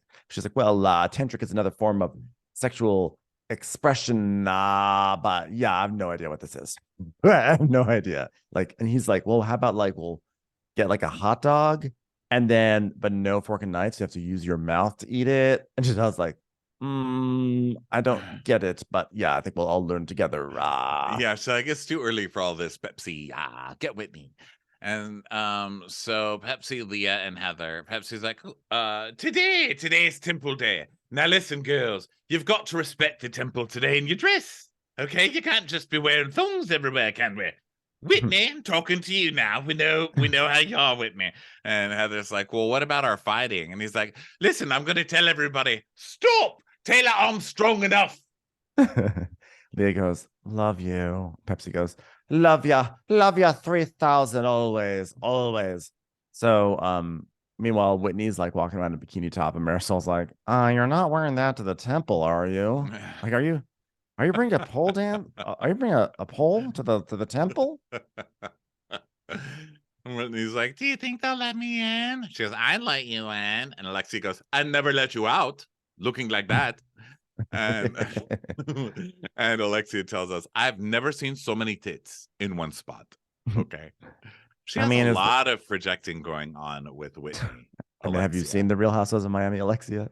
well, tantric is another form of sexual expression. But yeah, I have no idea what this is. I have no idea. Like, and he's like, well, how about like we'll get like a hot dog, and then but no fork and knife, so you have to use your mouth to eat it. And Giselle's like, I don't get it, but yeah, I think we'll all learn together. Yeah, so I guess it's too early for all this. Pepsi, get Whitney. And so Pepsi, Leah, and Heather. Pepsi's like, today's temple day. Now listen, girls, you've got to respect the temple today in your dress. Okay, you can't just be wearing thongs everywhere, can we? Whitney, I'm talking to you now. We know how you are, Whitney. And Heather's like, well, what about our fighting? And he's like, listen, I'm going to tell everybody, stop. Taylor, I'm strong enough. Leah goes, love you. Pepsi goes, love ya 3,000 always. So meanwhile, Whitney's like walking around in a bikini top, and Marisol's like, you're not wearing that to the temple, are you? Like, are you bringing a pole down? Are you bringing a pole to the temple? Whitney's like, do you think they'll let me in? She goes, I'd let you in. And Alexia goes, I'd never let you out looking like that. And and Alexia tells us, I've never seen so many tits in one spot. Okay. She has a lot of projecting going on with Whitney. I mean, have you seen the Real Housewives of Miami, Alexia?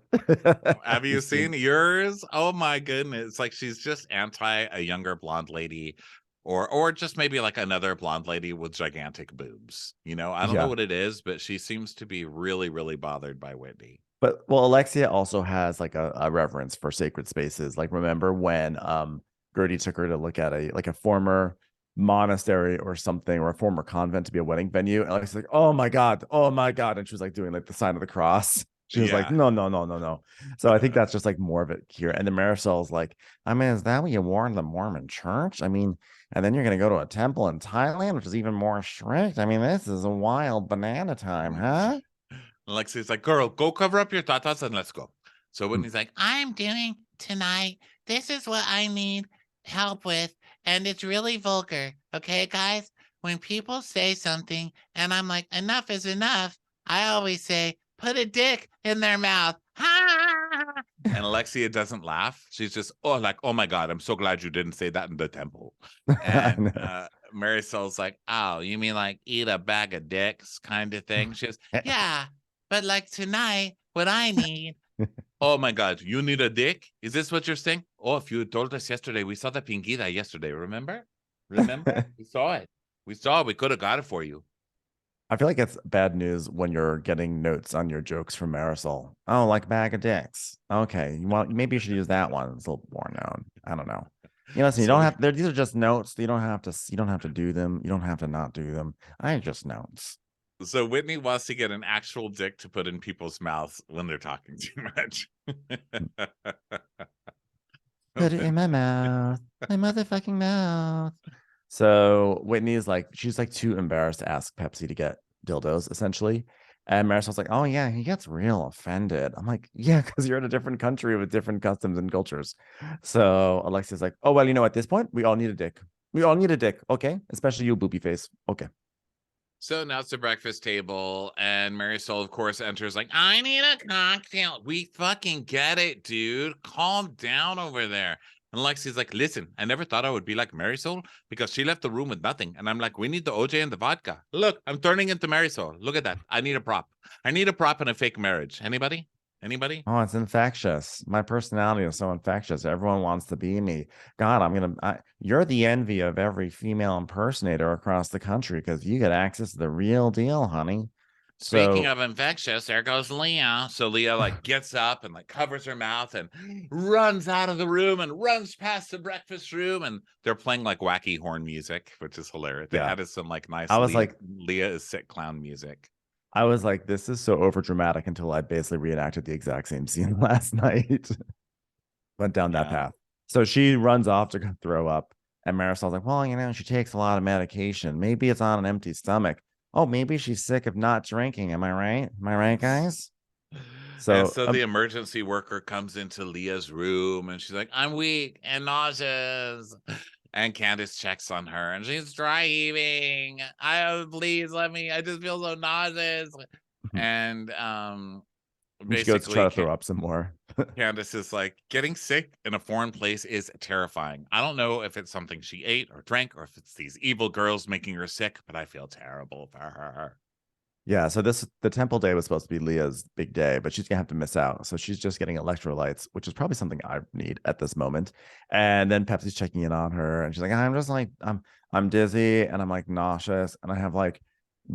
Have you seen yours? Oh my goodness. It's like she's just anti a younger blonde lady, or just maybe like another blonde lady with gigantic boobs. You know, I don't know what it is, but she seems to be really, really bothered by Whitney. But well, Alexia also has like a reverence for sacred spaces. Like, remember when Gertie took her to look at a former monastery or something, or a former convent to be a wedding venue, and Alexia's like, oh my god, and she was like doing like the sign of the cross. She was like, no. So I think that's just like more of it here. And then Marisol's like, I mean, is that what you wore in the Mormon church? I mean, and then you're gonna go to a temple in Thailand, which is even more strict. I mean, this is a wild banana time, huh? Alexia's like, girl, go cover up your tatas and let's go. So Whitney's like, I'm doing tonight. This is what I need help with. And it's really vulgar. Okay, guys? When people say something and I'm like, enough is enough, I always say, put a dick in their mouth. And Alexia doesn't laugh. She's just, oh my God, I'm so glad you didn't say that in the temple. And Marisol's like, oh, you mean like eat a bag of dicks kind of thing? She goes, yeah, but like tonight, what I need. Oh my God, you need a dick? Is this what you're saying? Oh, if you told us yesterday, we saw the pinguita yesterday, remember? We saw it. We could have got it for you. I feel like it's bad news when you're getting notes on your jokes from Marisol. Oh, like bag of dicks. Okay, maybe you should use that one. It's a little more known. I don't know. You know, listen, you don't have. These are just notes. You don't have to do them. You don't have to not do them. I just notes. So Whitney wants to get an actual dick to put in people's mouths when they're talking too much. Put it in my mouth, my motherfucking mouth. So Whitney's like, she's like too embarrassed to ask Pepsi to get dildos, essentially. And Marisol's like, oh yeah, he gets real offended. I'm like, yeah, because you're in a different country with different customs and cultures. So Alexia's like, oh well, you know, at this point, we all need a dick. Okay? Especially you, booby face. Okay. So now it's the breakfast table, and Marisol, of course, enters like, I need a cocktail. We fucking get it, dude. Calm down over there. And Lexi's like, listen, I never thought I would be like Marisol because she left the room with nothing. And I'm like, we need the OJ and the vodka. Look, I'm turning into Marisol. Look at that. I need a prop. I need a prop in a fake marriage. Anybody? Anybody? Oh, it's infectious. My personality is so infectious. Everyone wants to be me. God, you're the envy of every female impersonator across the country because you get access to the real deal, honey. Speaking So, of infectious, there goes Leah. So Leah like gets up and like covers her mouth and runs out of the room and runs past the breakfast room. And they're playing like wacky horn music, which is hilarious. They yeah, added some like nice I was Leah is sick clown music. this is so over dramatic until I basically reenacted the exact same scene last night. Went down that Yeah. path. So she runs off to go throw up. And Marisol's like, well, she takes a lot of medication. Maybe it's on an empty stomach. Oh, maybe she's sick of not drinking. Am I right? Am I right, guys? And So so the emergency worker comes into Leah's room and she's like, I'm weak and nauseous. And Candace checks on her and she's dry heaving. Please let me, I just feel so nauseous. And she goes to try basically to throw up some more. Candace is like, getting sick in a foreign place is terrifying. I don't know if it's something she ate or drank or if it's these evil girls making her sick, but I feel terrible for her. Yeah, so the temple day was supposed to be Leah's big day, but she's gonna have to miss out. So she's just getting electrolytes, which is probably something I need at this moment. And then Pepsi's checking in on her, and she's like, I'm just like I'm dizzy and I'm like nauseous and I have like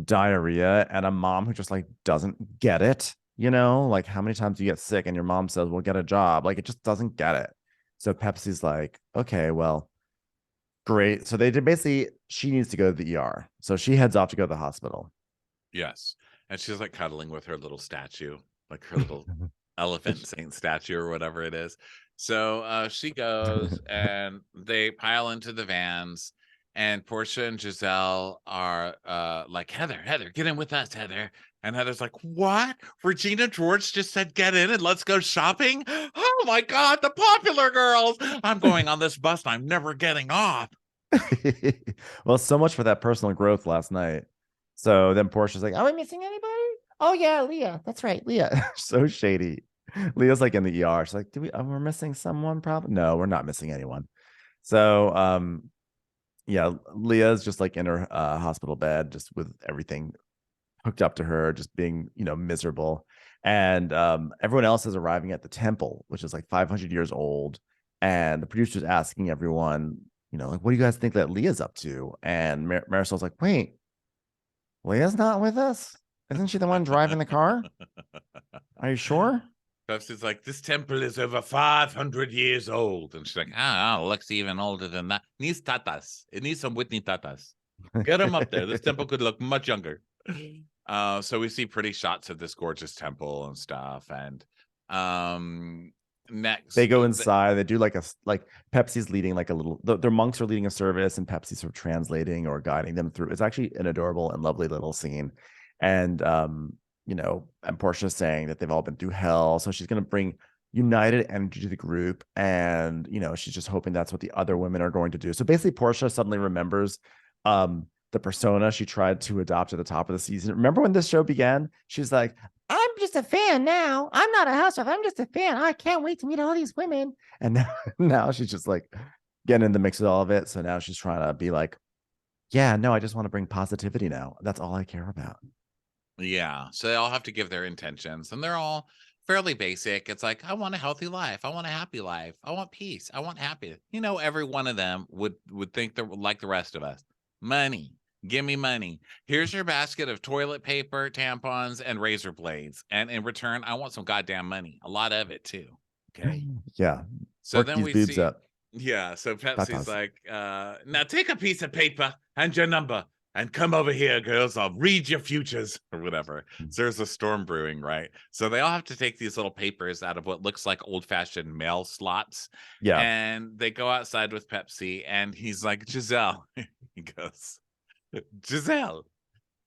diarrhea. And a mom who just like doesn't get it, like how many times do you get sick and your mom says, well, get a job. Like it just doesn't get it. So Pepsi's like, okay, well, great. So they did basically, she needs to go to the ER. So she heads off to go to the hospital. Yes. And she's like cuddling with her little statue, like her little elephant saint statue or whatever it is. So she goes and they pile into the vans. And Porsha and Giselle are like, Heather, get in with us, Heather. And Heather's like, what? Regina George just said, get in and let's go shopping. Oh my God, the popular girls. I'm going on this bus and I'm never getting off. Well, so much for that personal growth last night. So then Portia's like, Are we missing anybody? Oh yeah, Leah. That's right, Leah. so shady. Leah's like in the ER. She's like, we're missing someone probably? No, we're not missing anyone. So yeah, Leah's just like in her hospital bed, just with everything hooked up to her, just being, miserable. And everyone else is arriving at the temple, which is like 500 years old. And the producer's asking everyone, like, what do you guys think that Leah's up to? And Marisol's like, wait, Leah's not with us? Isn't she the one driving the car? Are you sure? Pepsi's like, this temple is over 500 years old. And she's like, Alexia even older than that. Needs tatas. It needs some Whitney tatas. Get them up there. This temple could look much younger. So we see pretty shots of this gorgeous temple and stuff. And next they go inside. They do like Pepsi's leading like a little. Their monks are leading a service, and Pepsi's sort of translating or guiding them through. It's actually an adorable and lovely little scene. And and Portia's saying that they've all been through hell, so she's going to bring united energy to the group, and she's just hoping that's what the other women are going to do. So basically, Porsha suddenly remembers the persona she tried to adopt at the top of the season. Remember when this show began? She's like, I'm just a fan now. I'm not a housewife. I'm just a fan. I can't wait to meet all these women. and now she's just like getting in the mix with all of it. So now she's trying to be like, yeah, no, I just want to bring positivity now. That's all I care about. Yeah. So they all have to give their intentions, and they're all fairly basic. It's like, I want a healthy life. I want a happy life. I want peace. I want happiness. Every one of them would think they're like the rest of us. Money. Give me money. Here's your basket of toilet paper, tampons, and razor blades. And in return, I want some goddamn money. A lot of it too. Okay. Yeah. So then we see up. Yeah. So Pepsi's like, now take a piece of paper and your number and come over here, girls. I'll read your futures or whatever. So there's a storm brewing, right? So they all have to take these little papers out of what looks like old-fashioned mail slots. Yeah. And they go outside with Pepsi, and he's like, Giselle. He goes, Giselle,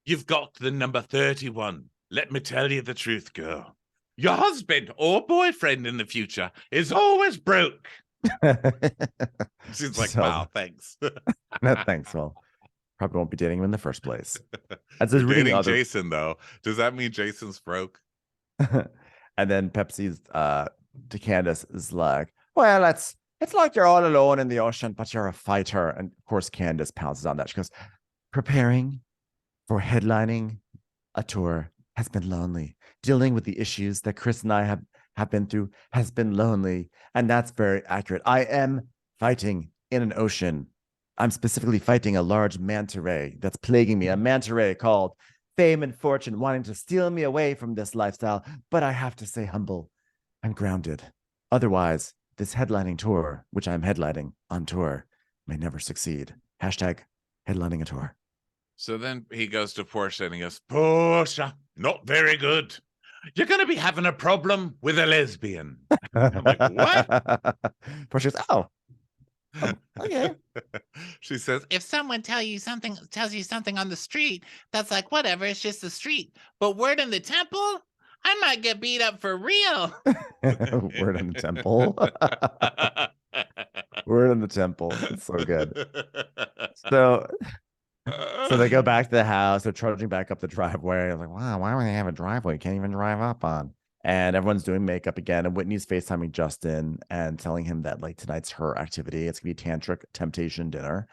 you've got the number 31. Let me tell you the truth, girl. Your husband or boyfriend in the future is always broke. She's like, wow, thanks. Thanks. Well, probably won't be dating him in the first place. As is dating Jason, though. Does that mean Jason's broke? And then Pepsi's to Candace is like, well, it's like you're all alone in the ocean, but you're a fighter. And of course, Candace pounces on that. She goes, preparing for headlining a tour has been lonely. Dealing with the issues that Chris and I have been through has been lonely. And that's very accurate. I am fighting in an ocean. I'm specifically fighting a large manta ray that's plaguing me, a manta ray called fame and fortune, wanting to steal me away from this lifestyle. But I have to stay humble. I'm grounded. Otherwise, this headlining tour, which I'm headlining on tour, may never succeed. Hashtag headlining a tour. So then he goes to Porsha and he goes, Porsha, not very good. You're going to be having a problem with a lesbian. I'm like, what? Porsha goes, oh, okay. She says, if someone tells you something on the street, that's like, whatever, it's just the street. But word in the temple, I might get beat up for real. Word in the temple. Word in the temple. It's so good. So they go back to the house. They're trudging back up the driveway. I was like, wow, why would they have a driveway you can't even drive up on? And everyone's doing makeup again. And Whitney's FaceTiming Justin and telling him that like tonight's her activity. It's gonna be tantric temptation dinner.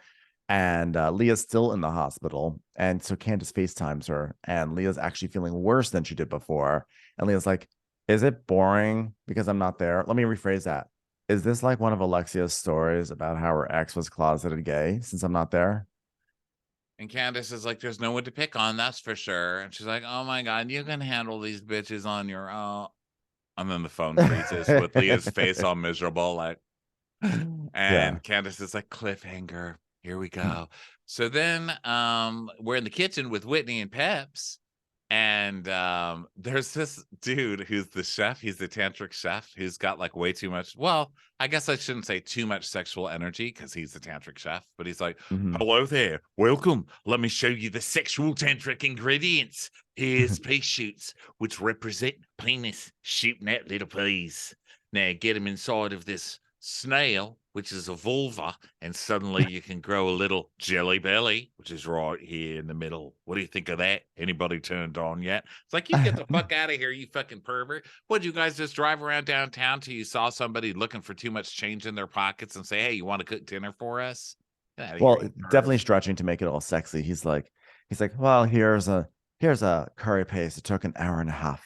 And Leah's still in the hospital. And so Candace FaceTimes her. And Leah's actually feeling worse than she did before. And Leah's like, is it boring because I'm not there? Let me rephrase that. Is this like one of Alexia's stories about how her ex was closeted gay since I'm not there? And Candace is like, there's no one to pick on, that's for sure. And she's like, oh my God, you can handle these bitches on your own. And then the phone freezes with Leah's face all miserable, like, and Candace is like, cliffhanger, here we go. So then we're in the kitchen with Whitney and Peps. And there's this dude who's the chef. He's the tantric chef who's got like way too much. Well, I guess I shouldn't say too much sexual energy because he's the tantric chef. But he's like, hello there. Welcome. Let me show you the sexual tantric ingredients. Here's pea shoots, which represent penis shooting at little peas. Now get them inside of this snail, which is a vulva, and suddenly you can grow a little jelly belly, which is right here in the middle. What do you think of that? Anybody turned on yet? It's like, you get the fuck out of here, you fucking pervert. Would you guys just drive around downtown till you saw somebody looking for too much change in their pockets and say, hey, you want to cook dinner for us? Well, definitely stretching to make it all sexy. He's like, well, here's a curry paste. It took an hour and a half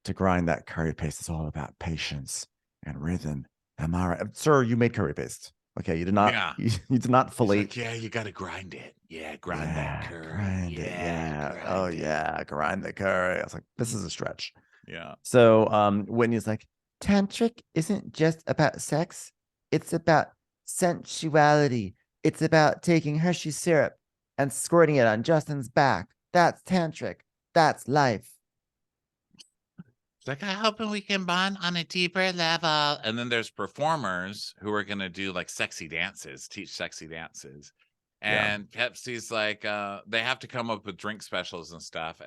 to grind that curry paste. It's all about patience and rhythm. Am I right? Sir, you made curry paste. Okay, you did not. Yeah. You did not fully. Like, yeah, you got to grind it. Yeah, grind that curry. Grind it. Yeah. Grind the curry. I was like, this is a stretch. Yeah. So Whitney's like, tantric isn't just about sex. It's about sensuality. It's about taking Hershey syrup and squirting it on Justin's back. That's tantric. That's life. Like, I'm hoping we can bond on a deeper level. And then there's performers who are going to do like sexy dances, teach sexy dances. And Pepsi's like, they have to come up with drink specials and stuff.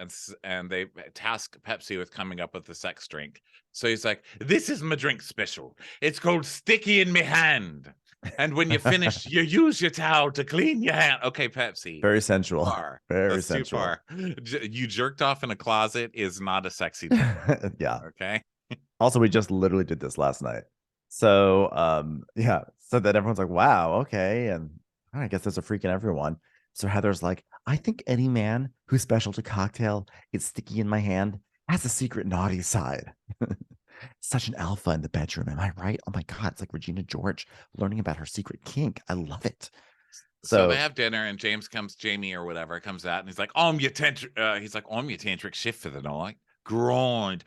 And they task Pepsi with coming up with the sex drink. So he's like, this is my drink special. It's called Sticky in Me Hand. And when you finish, you use your towel to clean your hand. Okay, Pepsi. Very sensual. Very sensual. Too far. You jerked off in a closet is not a sexy thing. Yeah. Okay. Also, we just literally did this last night. So, so that everyone's like, wow, okay. And I guess there's a freak in everyone. So Heather's like, I think any man whose specialty cocktail is sticky in my hand has a secret naughty side. Such an alpha in the bedroom. Am I right? Oh my God. It's like Regina George learning about her secret kink. I love it. So they have dinner and Jamie or whatever comes out and he's like, I'm your tantric chef for the night. Grind.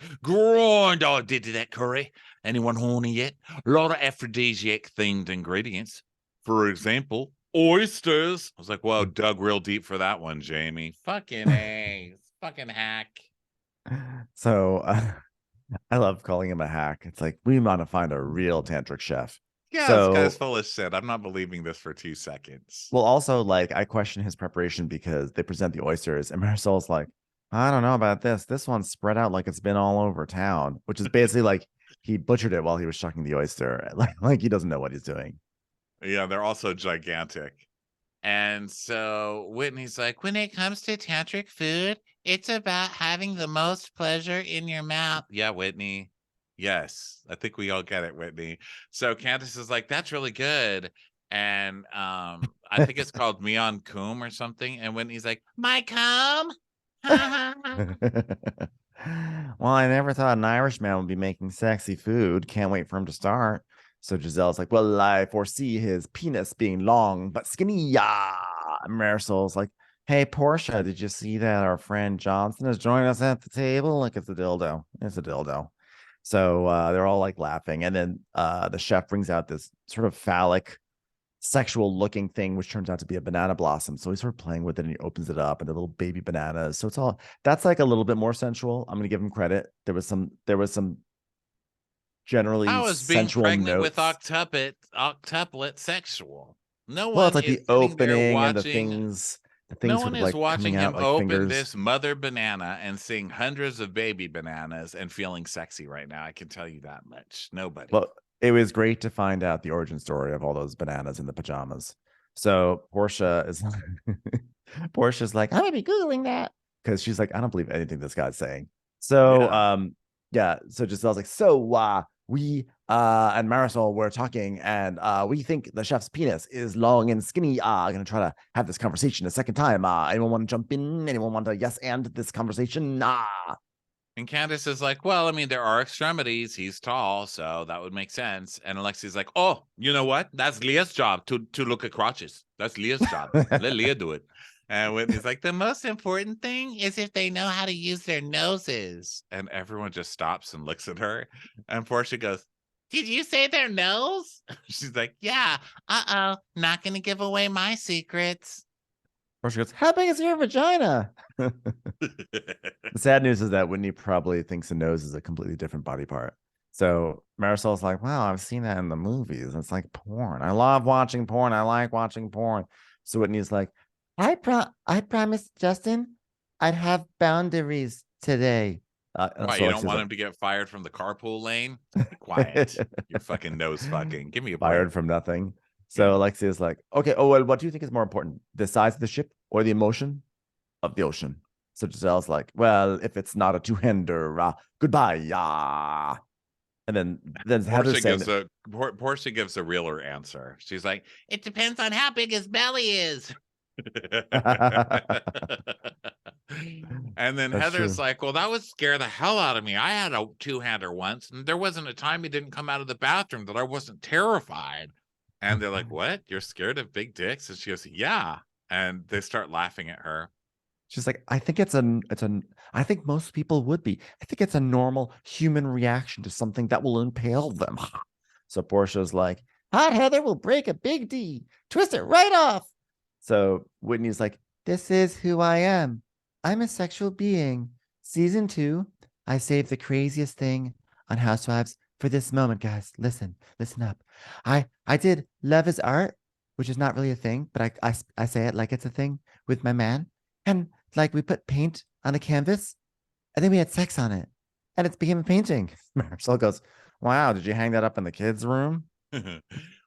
I did to that curry. Anyone horny yet? A lot of aphrodisiac themed ingredients. For example, oysters. I was like, whoa, dug real deep for that one, Jamie. Fucking A. Fucking hack. So I love calling him a hack. It's like, we want to find a real tantric chef. Yeah, this guy's full of shit. I'm not believing this for 2 seconds. Well, also, like, I question his preparation because they present the oysters, and Marisol's like, I don't know about this. This one's spread out like it's been all over town, which is basically like he butchered it while he was shucking the oyster. Like he doesn't know what he's doing. Yeah, they're also gigantic. And so Whitney's like, when it comes to tantric food, it's about having the most pleasure in your mouth. Yeah, Whitney. Yes, I think we all get it, Whitney. So Candace is like, that's really good. And I think it's called Mion Kum or something. And Whitney's like, my cum? Well, I never thought an Irishman would be making sexy food. Can't wait for him to start. So Giselle's like, well, I foresee his penis being long but skinny. Yeah. Marisol's like, hey, Portia, did you see that our friend Johnson is joining us at the table? Like, it's a dildo. It's a dildo. So they're all like laughing. And then the chef brings out this sort of phallic, sexual looking thing, which turns out to be a banana blossom. So he's sort of playing with it and he opens it up and the little baby bananas. So it's all that's like a little bit more sensual. I'm gonna give him credit. There was some generally How is being sensual pregnant with notes. octuplet sexual? No Well, it's one like is the sitting there opening and watching. the No things sort one of is like watching coming out him like open fingers. this mother banana and seeing hundreds of baby bananas and feeling sexy right now. I can tell you that much. Nobody. Well, it was great to find out the origin story of all those bananas in the pajamas. So Portia is Portia's like, I'm gonna be googling that. because she's like, I don't believe anything this guy's saying. So yeah, so Giselle's like, so we and Marisol were talking and we think the chef's penis is long and skinny. Gonna try to have this conversation a second time. Anyone want to jump in? Anyone want to yes and this conversation? And Candace is like, well, I mean, there are extremities. He's tall, so that would make sense. And Alexia's like, oh, you know what? That's Leah's job to look at crotches. That's Leah's job. Let Leah do it. And Whitney's like, the most important thing is if they know how to use their noses. And everyone just stops and looks at her. And Portia goes, did you say their nose? She's like, yeah. Uh-oh. Not going to give away my secrets. Portia goes, how big is your vagina? The sad news is that Whitney probably thinks a nose is a completely different body part. So Marisol's like, wow, I've seen that in the movies. It's like porn. I love watching porn. I like watching porn. So Whitney's like, I promised Justin I'd have boundaries today. Why, so you don't Alexia's want like, him to get fired from the carpool lane? Be quiet. You're fucking nose fucking. Give me a fired break. from nothing. So Alexia's like, okay, oh, well, what do you think is more important? The size of the ship or the emotion of the ocean? So Giselle's like, well, if it's not a two-hander, goodbye. Yeah. And then Heather's saying that, Portia gives a realer answer. She's like, it depends on how big his belly is. And then That's Heather's true. like, well, that would scare the hell out of me. I had a two-hander once, and there wasn't a time he didn't come out of the bathroom that I wasn't terrified. And they're like, what? You're scared of big dicks? And she goes, yeah. And they start laughing at her. She's like, I think I think most people would be. I think it's a normal human reaction to something that will impale them. So Portia's like, Hot Heather will break a big D, twist it right off. so Whitney's like, This is who I am. I'm a sexual being. Season 2, I saved the craziest thing on Housewives for this moment, guys. Listen up. I did Love is Art, which is not really a thing, but I say it like it's a thing with my man. And like we put paint on a canvas and then we had sex on it and it became a painting. Marisol goes, wow, did you hang that up in the kids' room?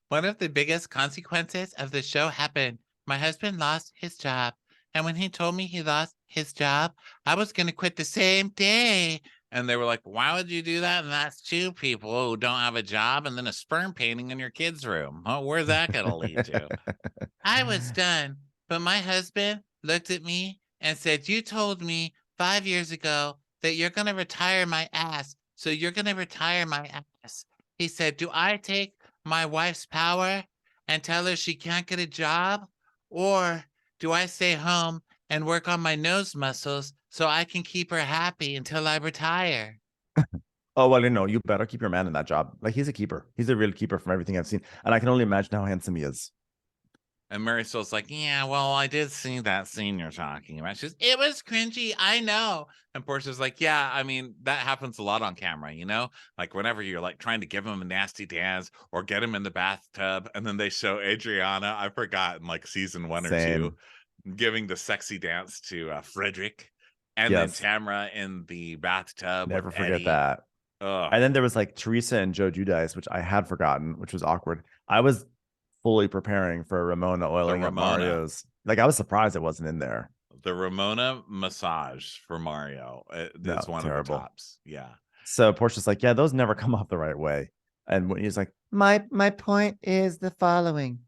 One of the biggest consequences of the show happened. My husband lost his job. And when he told me he lost his job, I was going to quit the same day. And they were like, why would you do that? And that's two people who don't have a job and then a sperm painting in your kid's room. Oh, where's that going to lead to? I was done. But my husband looked at me and said, you told me 5 years ago that you're going to retire my ass. So you're going to retire my ass. He said, do I take my wife's power and tell her she can't get a job? Or do I stay home and work on my nose muscles so I can keep her happy until I retire? Oh, well, you better keep your man in that job. Like, he's a keeper. He's a real keeper from everything I've seen. And I can only imagine how handsome he is. And Marisol's like, yeah, well, I did see that scene you're talking about. She's, it was cringy, I know. And Portia's like, yeah, I mean, that happens a lot on camera, you know? Like whenever you're like trying to give him a nasty dance or get him in the bathtub, and then they show Adriana, I forgot, in like season 1 or 2, giving the sexy dance to Frederick. And then Tamra in the bathtub. Never forget Eddie. that. Ugh. And then there was like Teresa and Joe Giudice, which I had forgotten, which was awkward. I was fully preparing for Ramona oiling up Mario's. Like, I was surprised it wasn't in there. The Ramona massage for Mario. That's one terrible. Of the tops. Yeah. So Portia's like, yeah, those never come off the right way. And when he's like, my point is the following.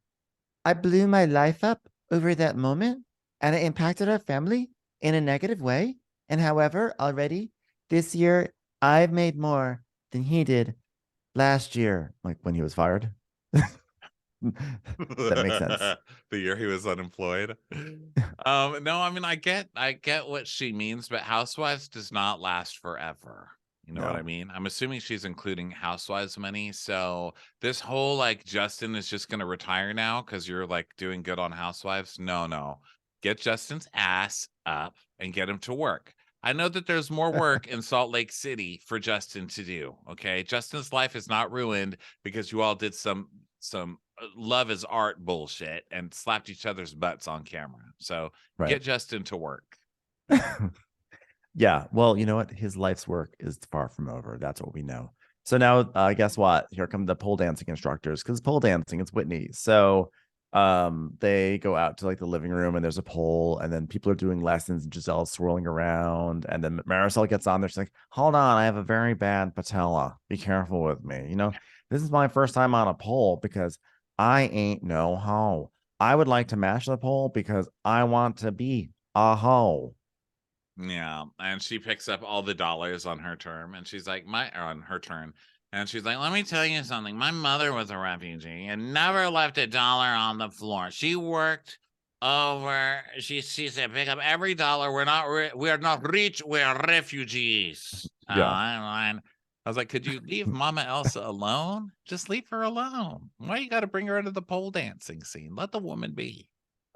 I blew my life up over that moment and it impacted our family in a negative way. And however, already this year I've made more than he did last year. Like when he was fired. That makes sense. The year he was unemployed. No, I mean I get what she means, but Housewives does not last forever. You know what I No. mean? I'm assuming she's including Housewives money. So this whole like Justin is just gonna retire now because you're like doing good on Housewives. No. Get Justin's ass up and get him to work. I know that there's more work in Salt Lake City for Justin to do. Okay. Justin's life is not ruined because you all did some love is art bullshit and slapped each other's butts on camera. So Right. get Justin to work. Yeah. Well, you know what? His life's work is far from over. That's what we know. So now, guess what? Here come the pole dancing instructors because pole dancing, it's Whitney. So they go out to like the living room and there's a pole and then people are doing lessons and Giselle's swirling around and then Marisol gets on there. She's like, hold on, I have a very bad patella. Be careful with me. You know, this is my first time on a pole because I ain't no hoe. I would like to mash the pole because I want to be a hoe. Yeah, and she picks up all the dollars on her term, and she's like, on her turn, and she's like, let me tell you something. My mother was a refugee and never left a dollar on the floor. She worked over. She said, pick up every dollar. We're not rich. We're refugees. Yeah. I was like, could you leave Mama Elsa alone? Just leave her alone. Why you got to bring her into the pole dancing scene? Let the woman be.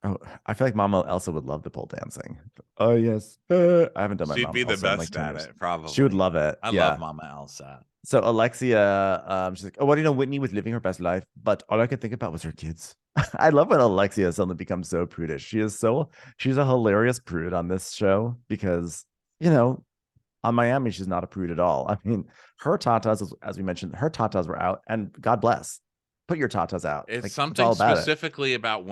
Oh, I feel like Mama Elsa would love the pole dancing. Oh yes, I haven't done my She'd Mama be the Elsa in like best 10 at years. it, probably. She would love it. I Yeah. love Mama Elsa. So Alexia, she's like, oh, what do you know? Whitney was living her best life, but all I could think about was her kids. I love when Alexia suddenly becomes so prudish. She's a hilarious prude on this show because you know on Miami she's not a prude at all. I mean, her tatas, as we mentioned, her tatas were out, and God bless. Put your tatas out. It's Like, it's something all about it. specifically about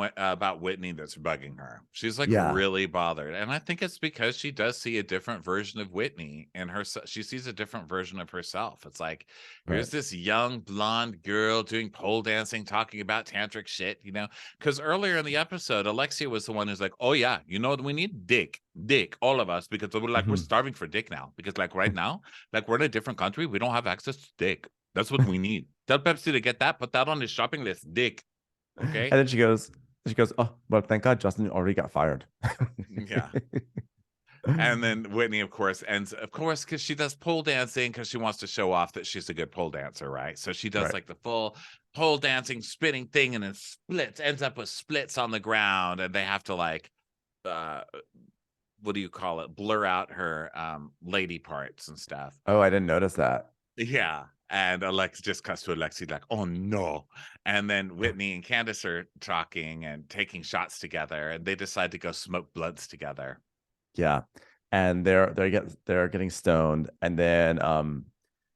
Whitney that's bugging her. She's like Yeah. really bothered, and I think it's because she does see a different version of Whitney, and she sees a different version of herself. It's like here's Right. this young blonde girl doing pole dancing, talking about tantric shit, you know. Because earlier in the episode, Alexia was the one who's like, "Oh yeah, you know what we need? Dick, all of us, because we're like we're starving for dick now. Because like right now, like we're in a different country, we don't have access to dick. That's what we need. Tell Pepsi to get that, put that on his shopping list. Dick. Okay. And then she goes, oh, well, thank God Justin already got fired. Yeah. And then Whitney, of course, because she does pole dancing because she wants to show off that she's a good pole dancer, right? So she does Right. like the full pole dancing spinning thing and then ends up with splits on the ground, and they have to like what do you call it? Blur out her lady parts and stuff. Oh, I didn't notice that. Yeah. And Alex just cuts to Alexi like, oh no. And then Whitney and Candace are talking and taking shots together, and they decide to go smoke blunts together. Yeah. And they're getting stoned. And then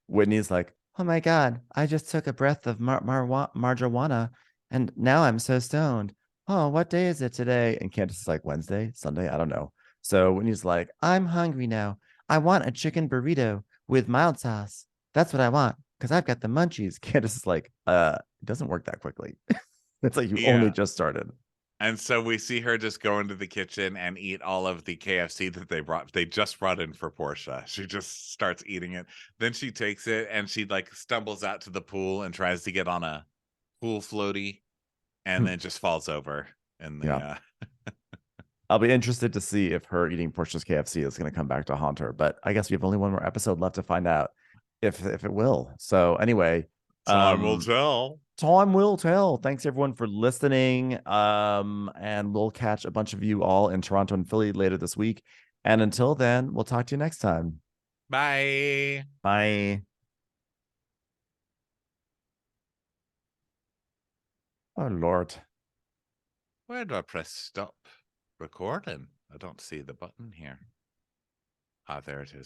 Whitney's like, Oh my God, I just took a breath of marijuana and now I'm so stoned. Oh, what day is it today? and Candace is like, Wednesday, Sunday, I don't know. So Whitney's like, I'm hungry now. I want a chicken burrito with mild sauce. That's what I want because I've got the munchies. Candace is like, it doesn't work that quickly. It's like you only Yeah. just started. And so we see her just go into the kitchen and eat all of the KFC that they just brought in for Porsha. She just starts eating it. Then she takes it and she like stumbles out to the pool and tries to get on a pool floaty and then just falls over in the Yeah. I'll be interested to see if her eating Porscha's KFC is going to come back to haunt her. But I guess we have only one more episode left to find out if it will. So anyway, time will tell. Time will tell. Thanks everyone for listening. And we'll catch a bunch of you all in Toronto and Philly later this week. And until then, we'll talk to you next time. Bye. Bye. Oh Lord. Where do I press stop recording? I don't see the button here. Ah, there it is.